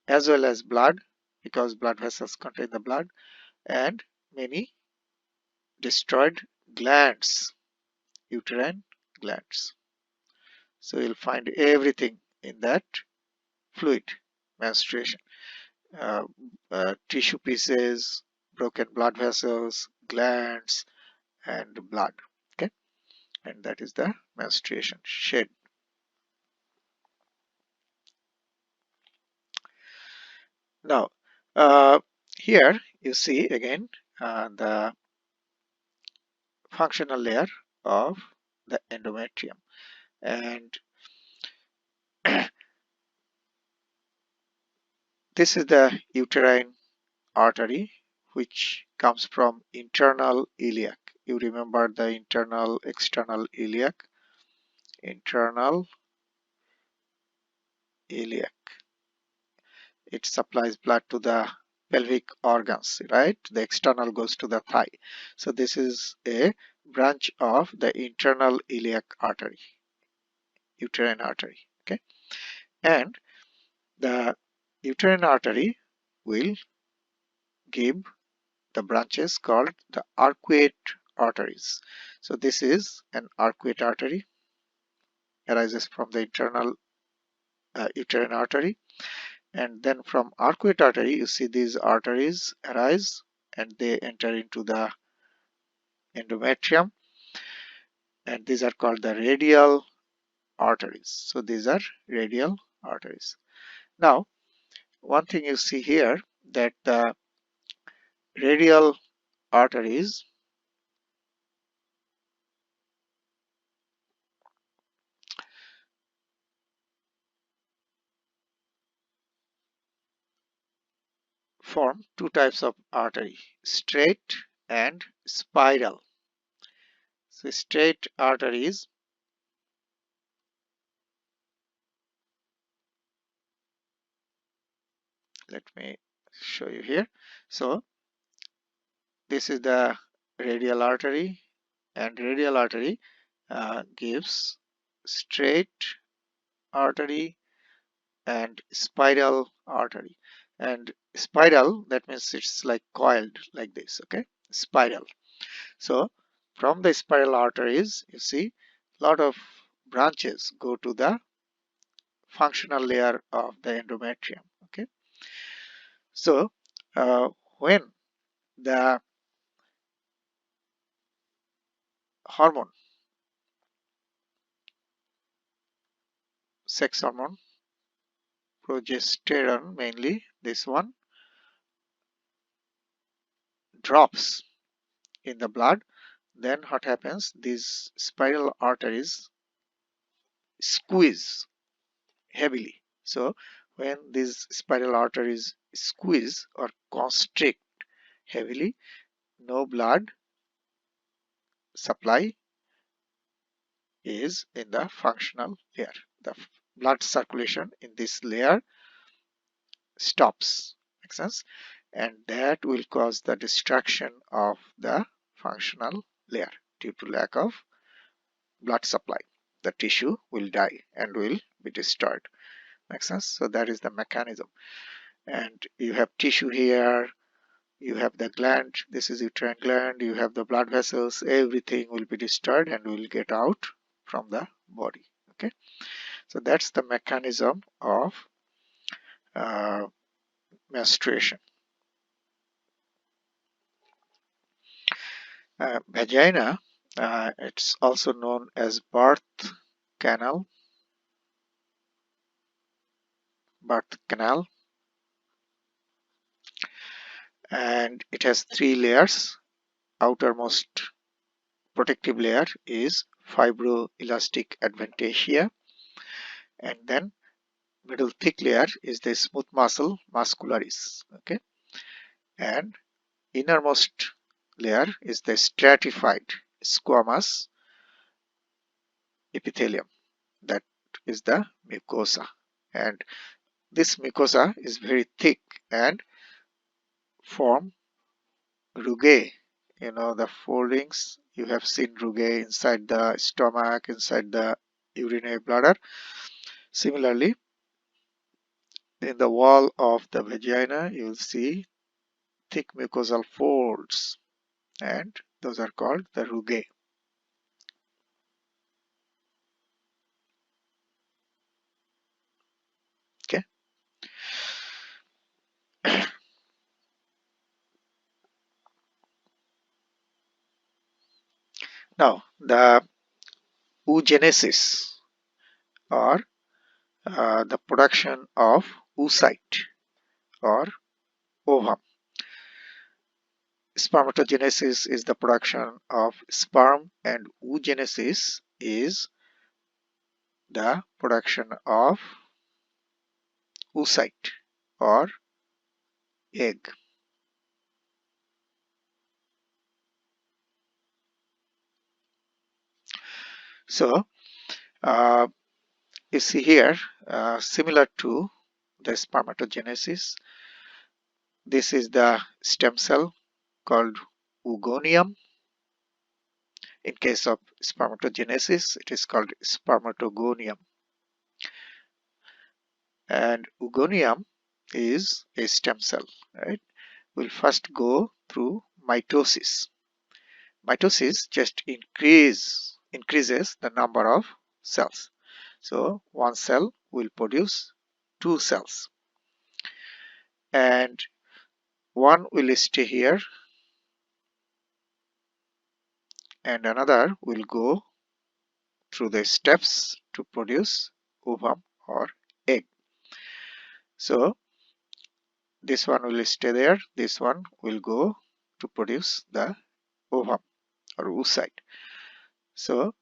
Speaker 1: As well as blood, because blood vessels contain the blood, and many destroyed glands, uterine glands. So you'll find everything in that fluid. menstruation. uh, Tissue pieces, broken blood vessels, glands, and blood. Okay, and that is the menstruation shed. Now, here you see again the functional layer of the endometrium, and this is the uterine artery which comes from internal iliac. You remember the internal external iliac, internal iliac. It supplies blood to the pelvic organs, right? The external goes to the thigh. So this is a branch of the internal iliac artery, uterine artery. Okay, and the uterine artery will give the branches called the arcuate arteries. So this is an arcuate artery, arises from the internal uterine artery, and then from arcuate artery you see these arteries arise and they enter into the endometrium, and these are called the radial arteries. So these are radial arteries. Now, one thing you see here, that the radial arteries form two types of artery, straight and spiral. So straight arteries, let me show you here. So this is the radial artery, and radial artery gives straight artery and spiral artery. And spiral, that means it's like coiled like this. Okay, spiral. So from the spiral arteries you see a lot of branches go to the functional layer of the endometrium. Okay, so when the hormone, sex hormone, progesterone mainly, this one drops in the blood, then what happens, these spiral arteries squeeze heavily. So when these spiral arteries squeeze or constrict heavily, no blood supply is in the functional layer. The blood circulation in this layer stops. Makes sense? And that will cause the destruction of the functional layer due to lack of blood supply. The tissue will die and will be destroyed. Makes sense? So that is the mechanism. And you have tissue here, you have the gland, this is uterine gland, you have the blood vessels, everything will be destroyed and will get out from the body. Okay, so that's the mechanism of uh, menstruation. Vagina, it's also known as canal, birth canal, and it has three layers. Outermost protective layer is fibroelastic adventitia, and then middle thick layer is the smooth muscle muscularis. Okay, and innermost layer is the stratified squamous epithelium, that is the mucosa, and this mucosa is very thick and form rugae. You know the foldings, you have seen rugae inside the stomach, inside the urinary bladder. Similarly, in the wall of the vagina you will see thick mucosal folds, and those are called the rugae. Okay, Now, the oogenesis, or the production of oocyte or ovum. Spermatogenesis is the production of sperm, and oogenesis is the production of oocyte or egg. So, uh, you see here, similar to the spermatogenesis, this is the stem cell called oogonium. In case of spermatogenesis, it is called spermatogonium. And oogonium is a stem cell, right? Will first go through mitosis. Mitosis just increases the number of cells. So one cell will produce two cells, and one will stay here and another will go through the steps to produce ovum or egg. So this one will stay there, this one will go to produce the ovum or oocyte. So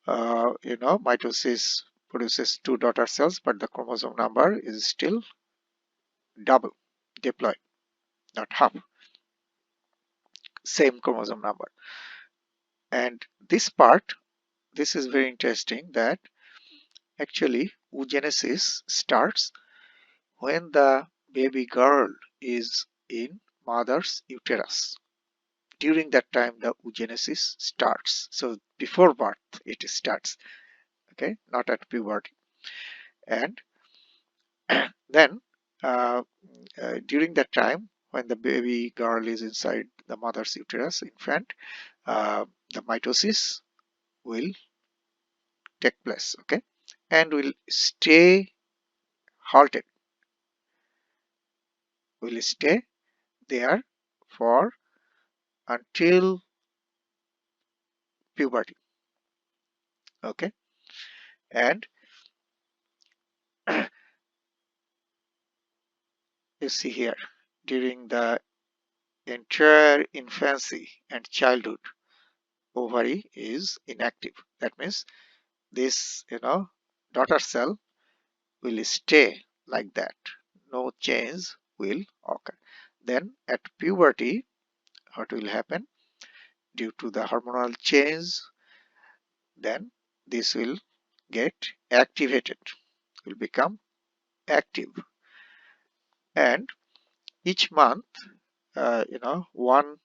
Speaker 1: mitosis produces two daughter cells, but the chromosome number is still double diploid, not half, same chromosome number. And this is very interesting, that actually oogenesis starts when the baby girl is in mother's uterus. During that time the oogenesis starts. So before birth it starts, okay, not at puberty. And then uh, during that time when the baby girl is inside the mother's uterus, infant, the mitosis will take place, okay, and will stay halted, will stay there for until puberty, okay. And you see here, during the entire infancy and childhood, ovary is inactive. That means this daughter cell will stay like that, no change will occur. Then at puberty, what will happen? Due to the hormonal change, then this will get activated, will become active, and each month one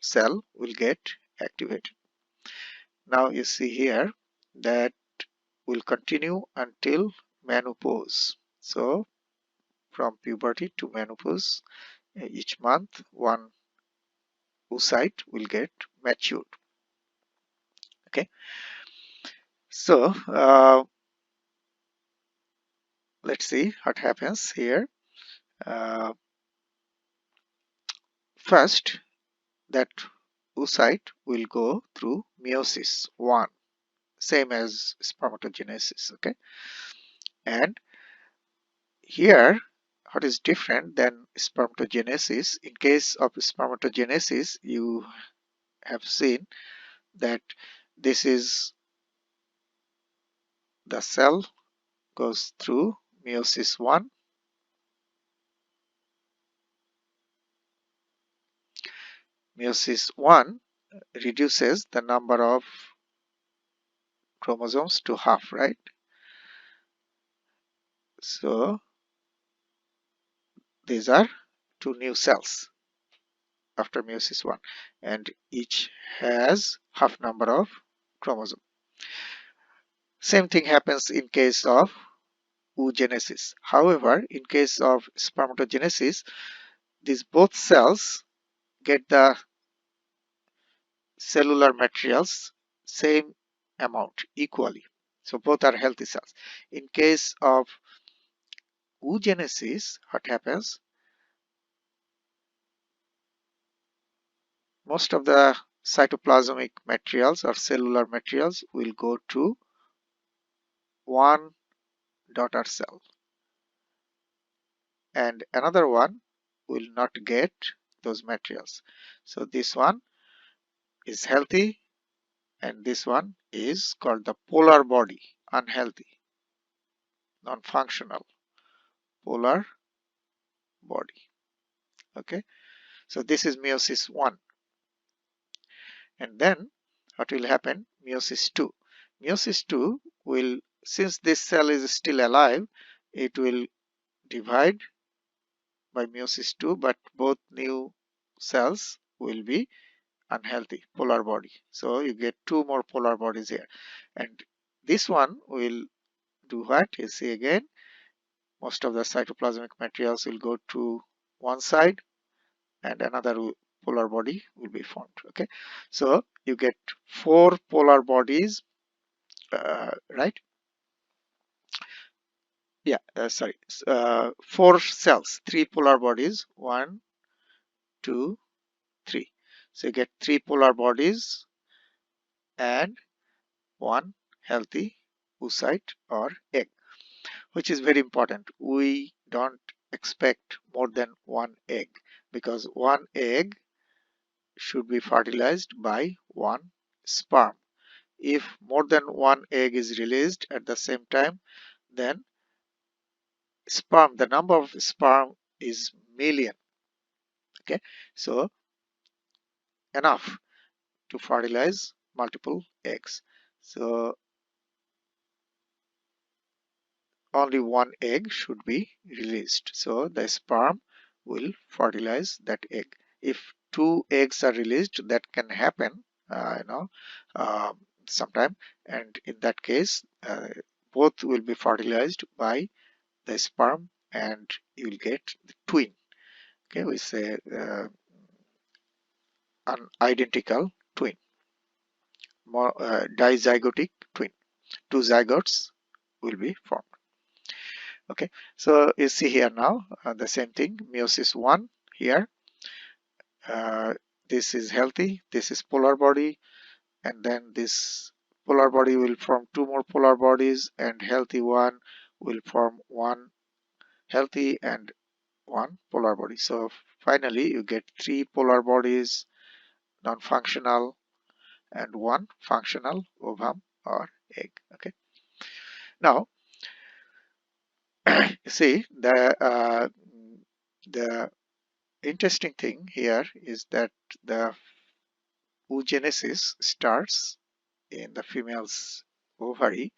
Speaker 1: cell will get activated. Now you see here that will continue until menopause. So from puberty to menopause, each month one oocyte will get matured, okay. So let's see what happens here. First, that oocyte will go through meiosis 1, same as spermatogenesis, okay. And here, what is different than spermatogenesis? In case of spermatogenesis, you have seen that this is the cell goes through meiosis 1. Meiosis 1 reduces the number of chromosomes to half, right? So these are two new cells after meiosis 1, and each has half number of chromosomes. Same thing happens in case of oogenesis. However, in case of spermatogenesis, these both cells get the cellular materials same amount equally. So both are healthy cells. In case of oogenesis, what happens? Most of the cytoplasmic materials or cellular materials will go to one daughter cell, and another one will not get those materials. So this one is healthy, and this one is called the polar body, unhealthy, non-functional, polar body. Okay, so this is meiosis 1. And then what will happen? Meiosis 2. Meiosis 2 will, since this cell is still alive, it will divide by meiosis 2, but both new cells will be unhealthy, polar body. So you get two more polar bodies here. And this one will do what? You see again, most of the cytoplasmic materials will go to one side, and another polar body will be formed. Okay, so you get four polar bodies, right? Yeah, sorry, four cells, three polar bodies, 1, 2, 3. So you get three polar bodies and one healthy oocyte or egg, which is very important. We don't expect more than one egg, because one egg should be fertilized by one sperm. If more than one egg is released at the same time, then the number of sperm is million. Okay, so enough to fertilize multiple eggs. So only one egg should be released. So the sperm will fertilize that egg. If two eggs are released, that can happen, uh, sometime, and in that case, both will be fertilized by the sperm, and you will get the twin. Okay, we say an identical twin, more dizygotic twin. Two zygotes will be formed. Okay, so you see here now the same thing, meiosis 1 here. This is healthy, this is polar body, and then this polar body will form two more polar bodies, and healthy one will form one healthy and one polar body. So finally you get three polar bodies, non-functional, and one functional ovum or egg. Okay, now you see the interesting thing here is that the oogenesis starts in the female's ovary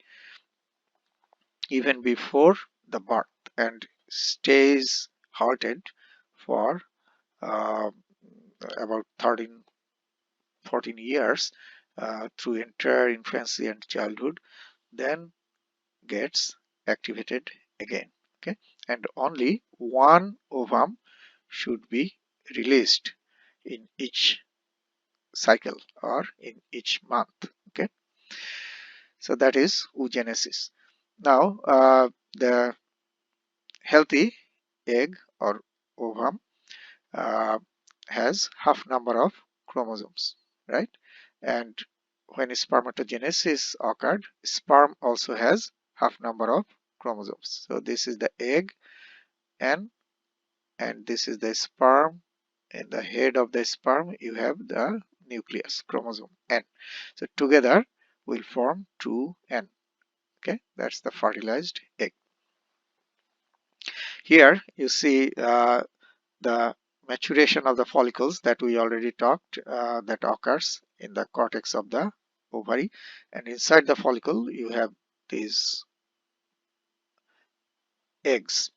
Speaker 1: even before the birth, and stays halted for uh, about 14 years through entire infancy and childhood, then gets activated again. Okay, and only one ovum should be released in each cycle or in each month. Okay, so that is oogenesis. Now the healthy egg or ovum uh, has half number of chromosomes, right? And when spermatogenesis occurred, sperm also has half number of chromosomes. So this is the egg N, and this is the sperm. In the head of the sperm you have the nucleus, chromosome N. So together will form 2N. Okay, that's the fertilized egg. Here you see the maturation of the follicles that we already talked, that occurs in the cortex of the ovary, and inside the follicle you have these eggs.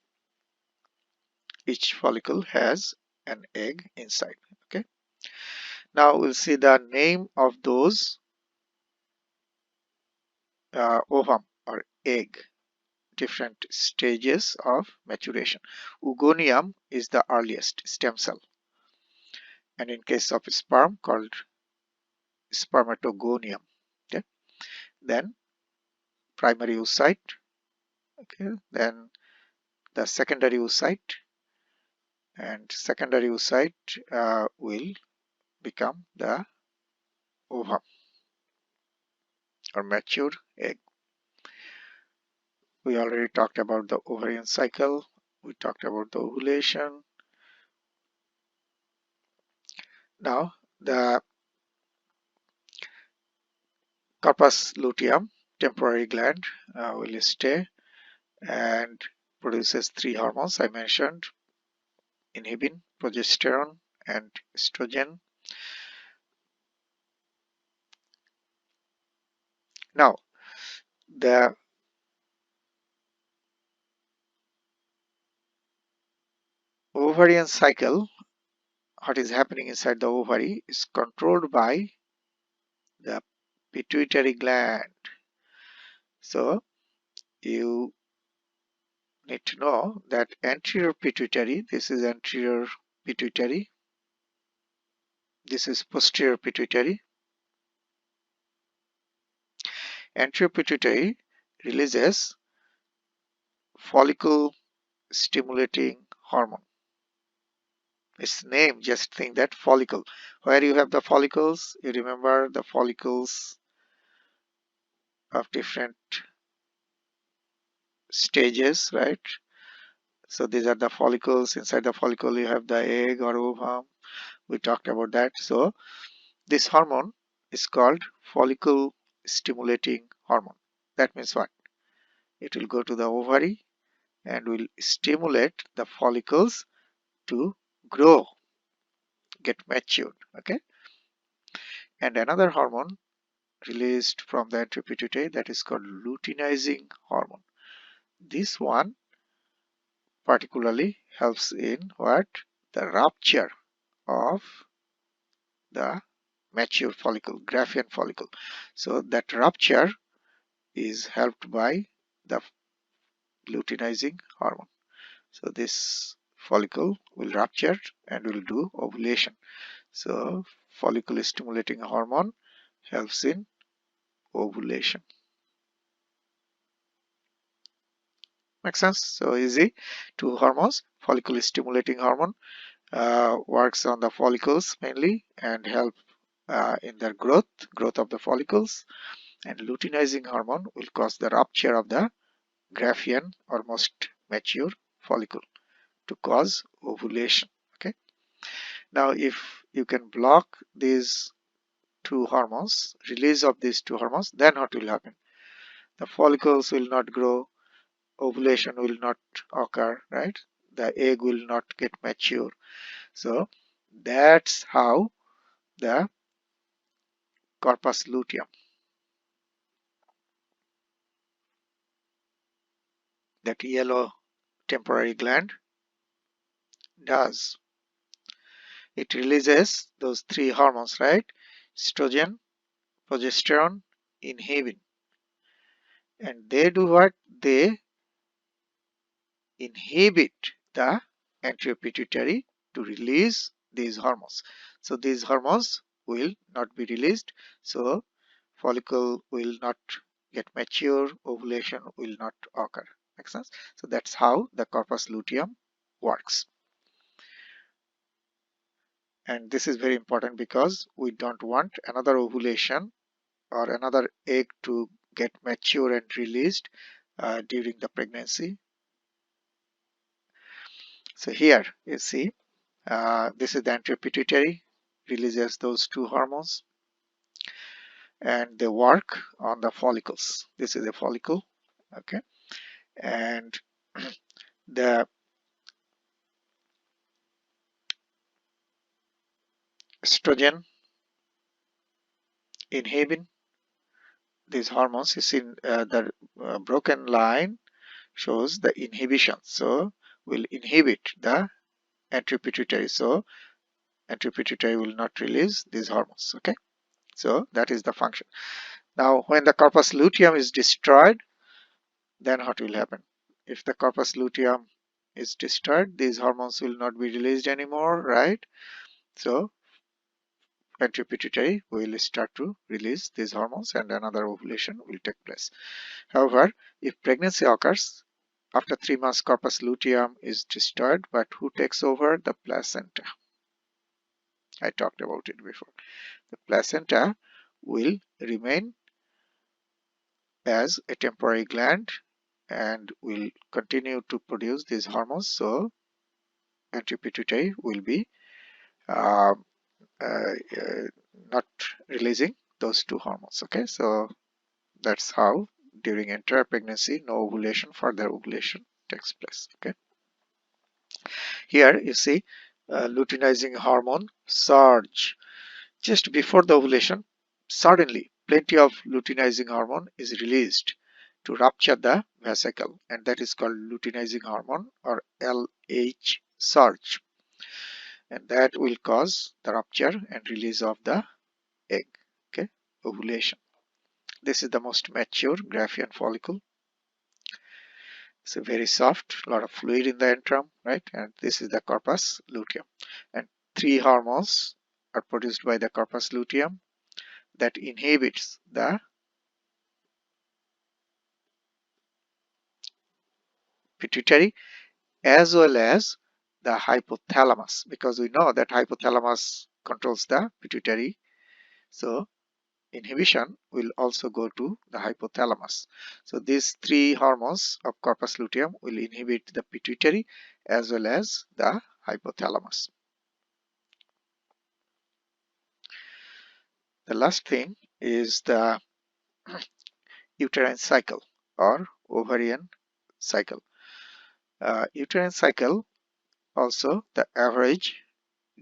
Speaker 1: Each follicle has an egg inside. Okay, now we'll see the name of those ovum or egg, different stages of maturation. Oogonium is the earliest stem cell, and in case of sperm called spermatogonium. Okay, then primary oocyte. Okay, then the secondary oocyte, and secondary oocyte will become the ovum or mature egg. We already talked about the ovarian cycle. We talked about the ovulation. Now the corpus luteum, temporary gland, will stay and produces three hormones I mentioned: inhibin, progesterone, and estrogen. Now, the ovarian cycle, what is happening inside the ovary, is controlled by the pituitary gland. So, you need to know that anterior pituitary, this is anterior pituitary, this is posterior pituitary. Anterior pituitary releases follicle stimulating hormone. Its name, just think that follicle. Where you have the follicles, you remember the follicles of different stages, right? So these are the follicles. Inside the follicle you have the egg or ovum. We talked about that. So this hormone is called follicle stimulating hormone. That means what? It will go to the ovary and will stimulate the follicles to grow, get matured. Okay. And another hormone released from the anterior pituitary, that is called luteinizing hormone. This one particularly helps in what? The rupture of the mature follicle, Graafian follicle. So that rupture is helped by the luteinizing hormone. So this follicle will rupture and will do ovulation. So follicle stimulating hormone helps in ovulation. Makes sense? So easy. Two hormones. Follicle stimulating hormone works on the follicles mainly and help in their growth of the follicles, and luteinizing hormone will cause the rupture of the Graafian or most mature follicle to cause ovulation. Okay. Now if you can block these two hormones, release of these two hormones, then what will happen? The follicles will not grow, ovulation will not occur, right? The egg will not get mature. So that's how the corpus luteum, that yellow temporary gland, does. It releases those three hormones, right? Estrogen, progesterone, inhibin. And they do what? They inhibit the anterior pituitary to release these hormones. So these hormones will not be released. So follicle will not get mature, ovulation will not occur. Makes sense? So that's how the corpus luteum works. And this is very important because we don't want another ovulation or another egg to get mature and released during the pregnancy. So here you see this is the anterior pituitary, releases those two hormones and they work on the follicles. This is a follicle, okay, and the estrogen, inhibin, these hormones, you see the broken line shows the inhibition. So will inhibit the anterior pituitary. So anterior pituitary will not release these hormones. Okay, so that is the function. Now when the corpus luteum is destroyed, then what will happen? If the corpus luteum is destroyed, these hormones will not be released anymore, right? So anterior pituitary will start to release these hormones and another ovulation will take place. However, if pregnancy occurs after 3 months, corpus luteum is destroyed, but who takes over? The placenta. I talked about it before. The placenta will remain as a temporary gland and will continue to produce these hormones. So antipituitary will be uh, not releasing those two hormones. Okay, so that's how during entire pregnancy no ovulation, further ovulation takes place. Okay, here you see luteinizing hormone surge just before the ovulation. Suddenly plenty of luteinizing hormone is released to rupture the vesicle, and that is called luteinizing hormone or LH surge, and that will cause the rupture and release of the egg. Okay, ovulation. This is the most mature Graafian follicle. It's a very soft, a lot of fluid in the antrum, right? And this is the corpus luteum. And three hormones are produced by the corpus luteum that inhibits the pituitary as well as the hypothalamus, because we know that hypothalamus controls the pituitary. So inhibition will also go to the hypothalamus. So these three hormones of corpus luteum will inhibit the pituitary as well as the hypothalamus. The last thing is the uterine cycle or ovarian cycle. Uterine cycle also, the average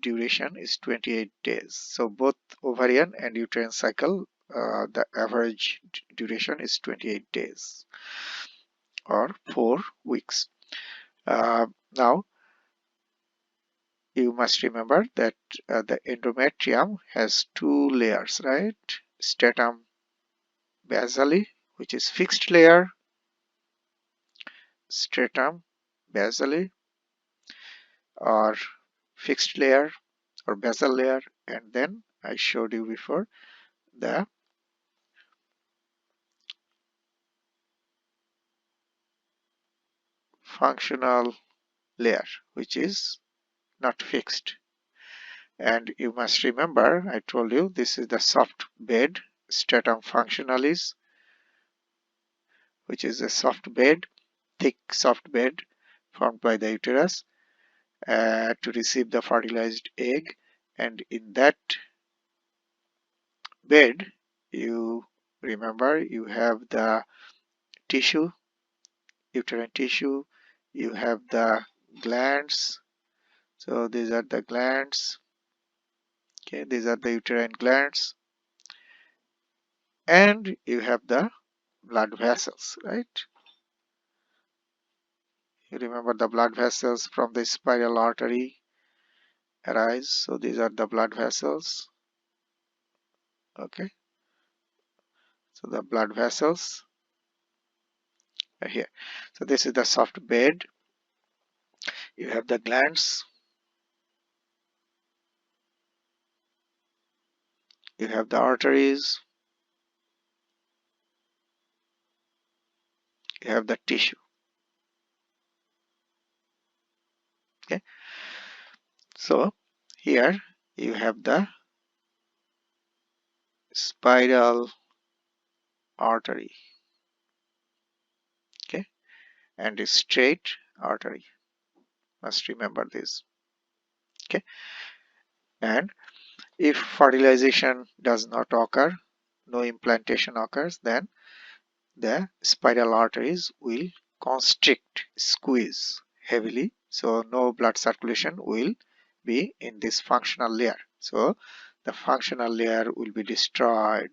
Speaker 1: duration is 28 days. So both ovarian and uterine cycle, the average duration is 28 days or 4 weeks. Now you must remember that the endometrium has two layers, right? Stratum basale, which is fixed layer, stratum basale or fixed layer or basal layer, and then I showed you before the functional layer, which is not fixed. And you must remember, I told you this is the soft bed, stratum functionalis, which is a soft bed, thick soft bed formed by the uterus to receive the fertilized egg. And in that bed, you remember you have the tissue, uterine tissue, you have the glands. So these are the glands. Okay, these are the uterine glands, and you have the blood vessels, right? You remember the blood vessels from the spiral artery arise. So these are the blood vessels. Okay, so the blood vessels are here. So this is the soft bed. You have the glands. You have the arteries. You have the tissue. Okay, so here you have the spiral artery. Okay, and a straight artery. Must remember this. Okay, and if fertilization does not occur, no implantation occurs, then the spiral arteries will constrict, squeeze heavily. So no blood circulation will be in this functional layer. So the functional layer will be destroyed,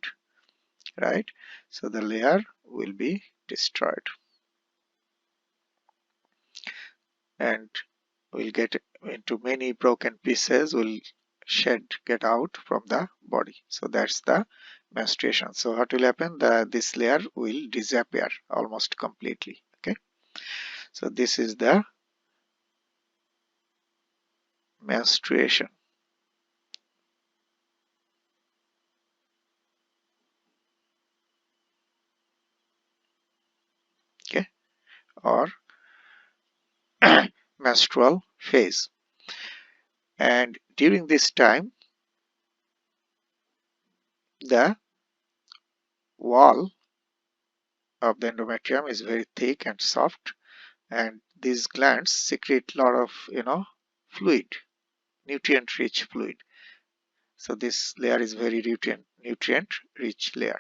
Speaker 1: right? So the layer will be destroyed and will get into many broken pieces, will get out from the body. So that's the menstruation. So what will happen? This layer will disappear almost completely. Okay, so this is the menstruation. Okay, or menstrual phase. And during this time, the wall of the endometrium is very thick and soft, and these glands secrete a lot of fluid, nutrient rich fluid. So this layer is very nutrient rich layer.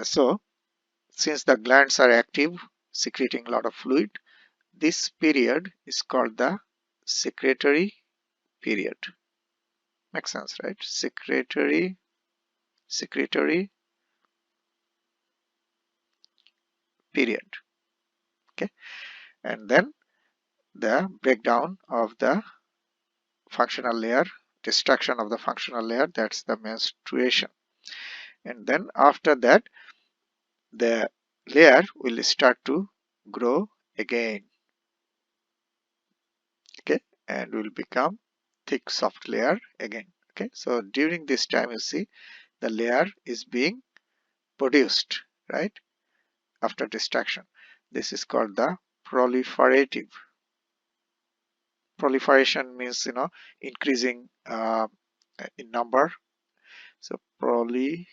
Speaker 1: So since the glands are active, secreting a lot of fluid, this period is called the secretory period. Makes sense, right? Secretory period. Okay, and then the breakdown of the functional layer, destruction of the functional layer, that's the menstruation. And then after that, the layer will start to grow again. Okay, and will become thick soft layer again. Okay, so during this time you see the layer is being produced, right, after destruction. This is called the proliferative. Proliferation means increasing in number. So proliferative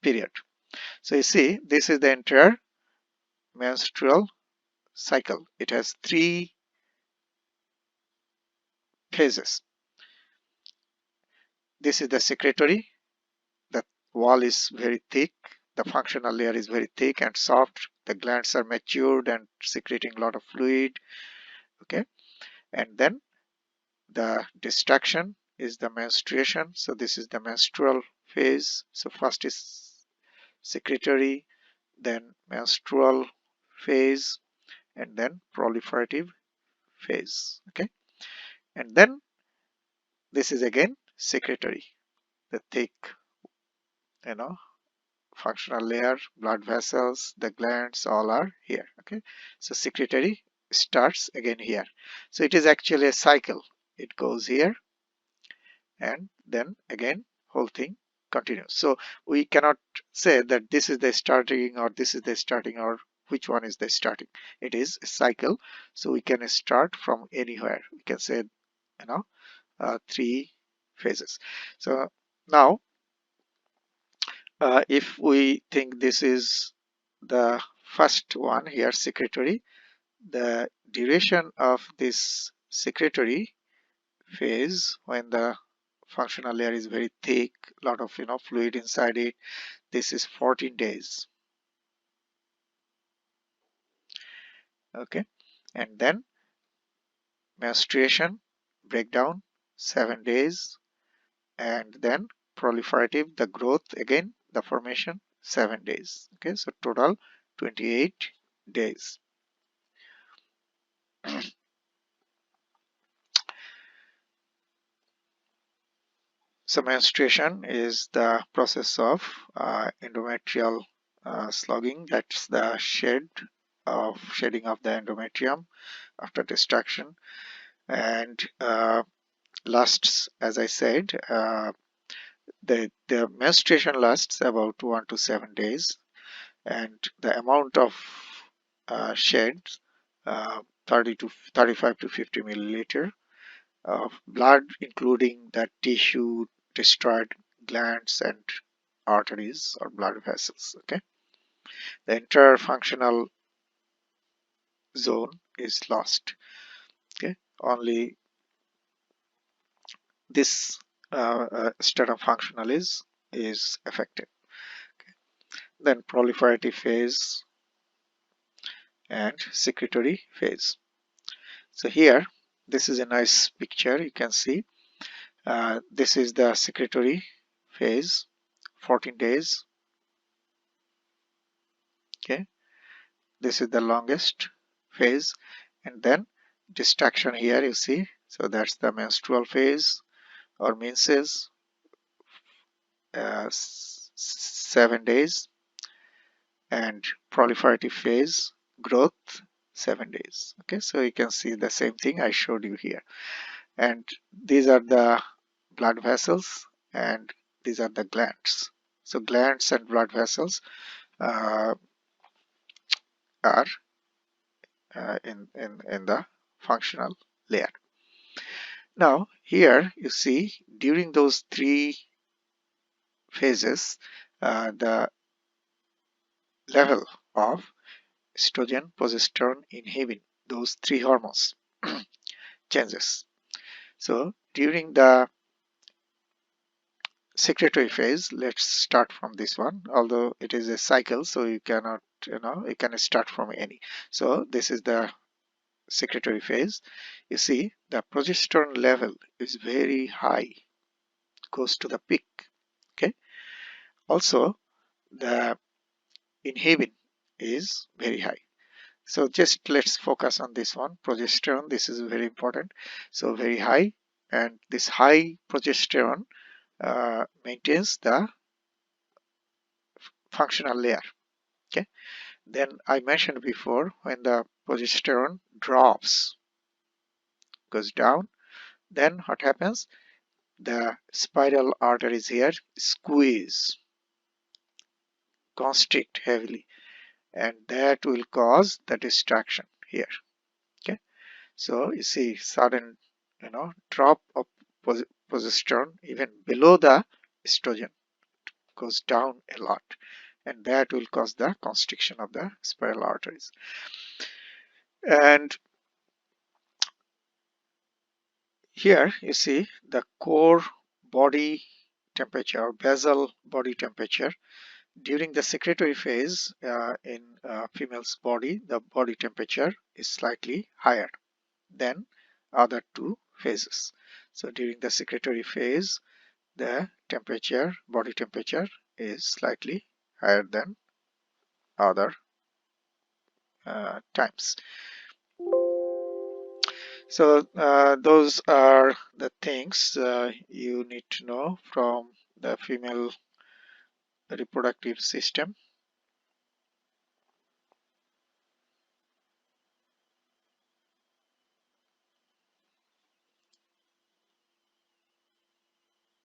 Speaker 1: period. So you see, this is the entire menstrual cycle. It has 3 phases. This is the secretory. The wall is very thick. The functional layer is very thick and soft. The glands are matured and secreting a lot of fluid. Okay, and then the destruction is the menstruation. So this is the menstrual phase. So first is secretory, then menstrual phase, and then proliferative phase. Okay, and then this is again secretory, the thick you know functional layer, blood vessels, the glands, all are here. Okay, so secretory starts again here. So it is actually a cycle. It goes here and then again whole thing continues. So we cannot say that this is the starting or this is the starting or which one is the starting. It is a cycle, so we can start from anywhere. We can say 3 phases. So now if we think this is the first one here, secretory, the duration of this secretory phase, when the functional layer is very thick, lot of fluid inside it, this is 14 days. Okay, and then menstruation breakdown 7 days, and then proliferative, the growth, again the formation 7 days. Okay, so total 28 days. So menstruation is the process of endometrial slugging. That's the shedding of the endometrium after destruction, and lasts, as I said, the menstruation lasts about 1 to 7 days, and the amount of shed 30 to 35 to 50 milliliter of blood, including that tissue, destroyed glands and arteries or blood vessels. Okay, the entire functional zone is lost. Okay, only this stratum functional is affected. Okay. Then proliferative phase and secretory phase. So here, this is a nice picture. You can see this is the secretory phase, 14 days. Okay, this is the longest phase, and then destruction here you see. So that's the menstrual phase or menses, 7 days, and proliferative phase, growth, 7 days. Okay, so you can see the same thing I showed you here, and these are the blood vessels and these are the glands. So glands and blood vessels are in the functional layer. Now here you see during those three phases the level of estrogen, progesterone, inhibin, those three hormones changes. So during the secretory phase, let's start from this one, although it is a cycle, so you cannot, you can start from any. So this is the secretory phase. You see the progesterone level is very high, goes to the peak. Okay. Also the inhibin is very high. So just let's focus on this one, progesterone. This is very important. So very high, and this high progesterone maintains the functional layer. Okay. Then I mentioned before, when the progesterone drops, goes down, then what happens? The spiral arteries here squeeze, constrict heavily, and that will cause the distraction here. Okay. So you see sudden, drop of progesterone even below the estrogen goes down a lot, and that will cause the constriction of the spiral arteries. And here you see the core body temperature or basal body temperature during the secretory phase. In female's body, the body temperature is slightly higher than other two phases. So during the secretory phase, the temperature, body temperature, is slightly higher than other times. So those are the things you need to know from the female reproductive system.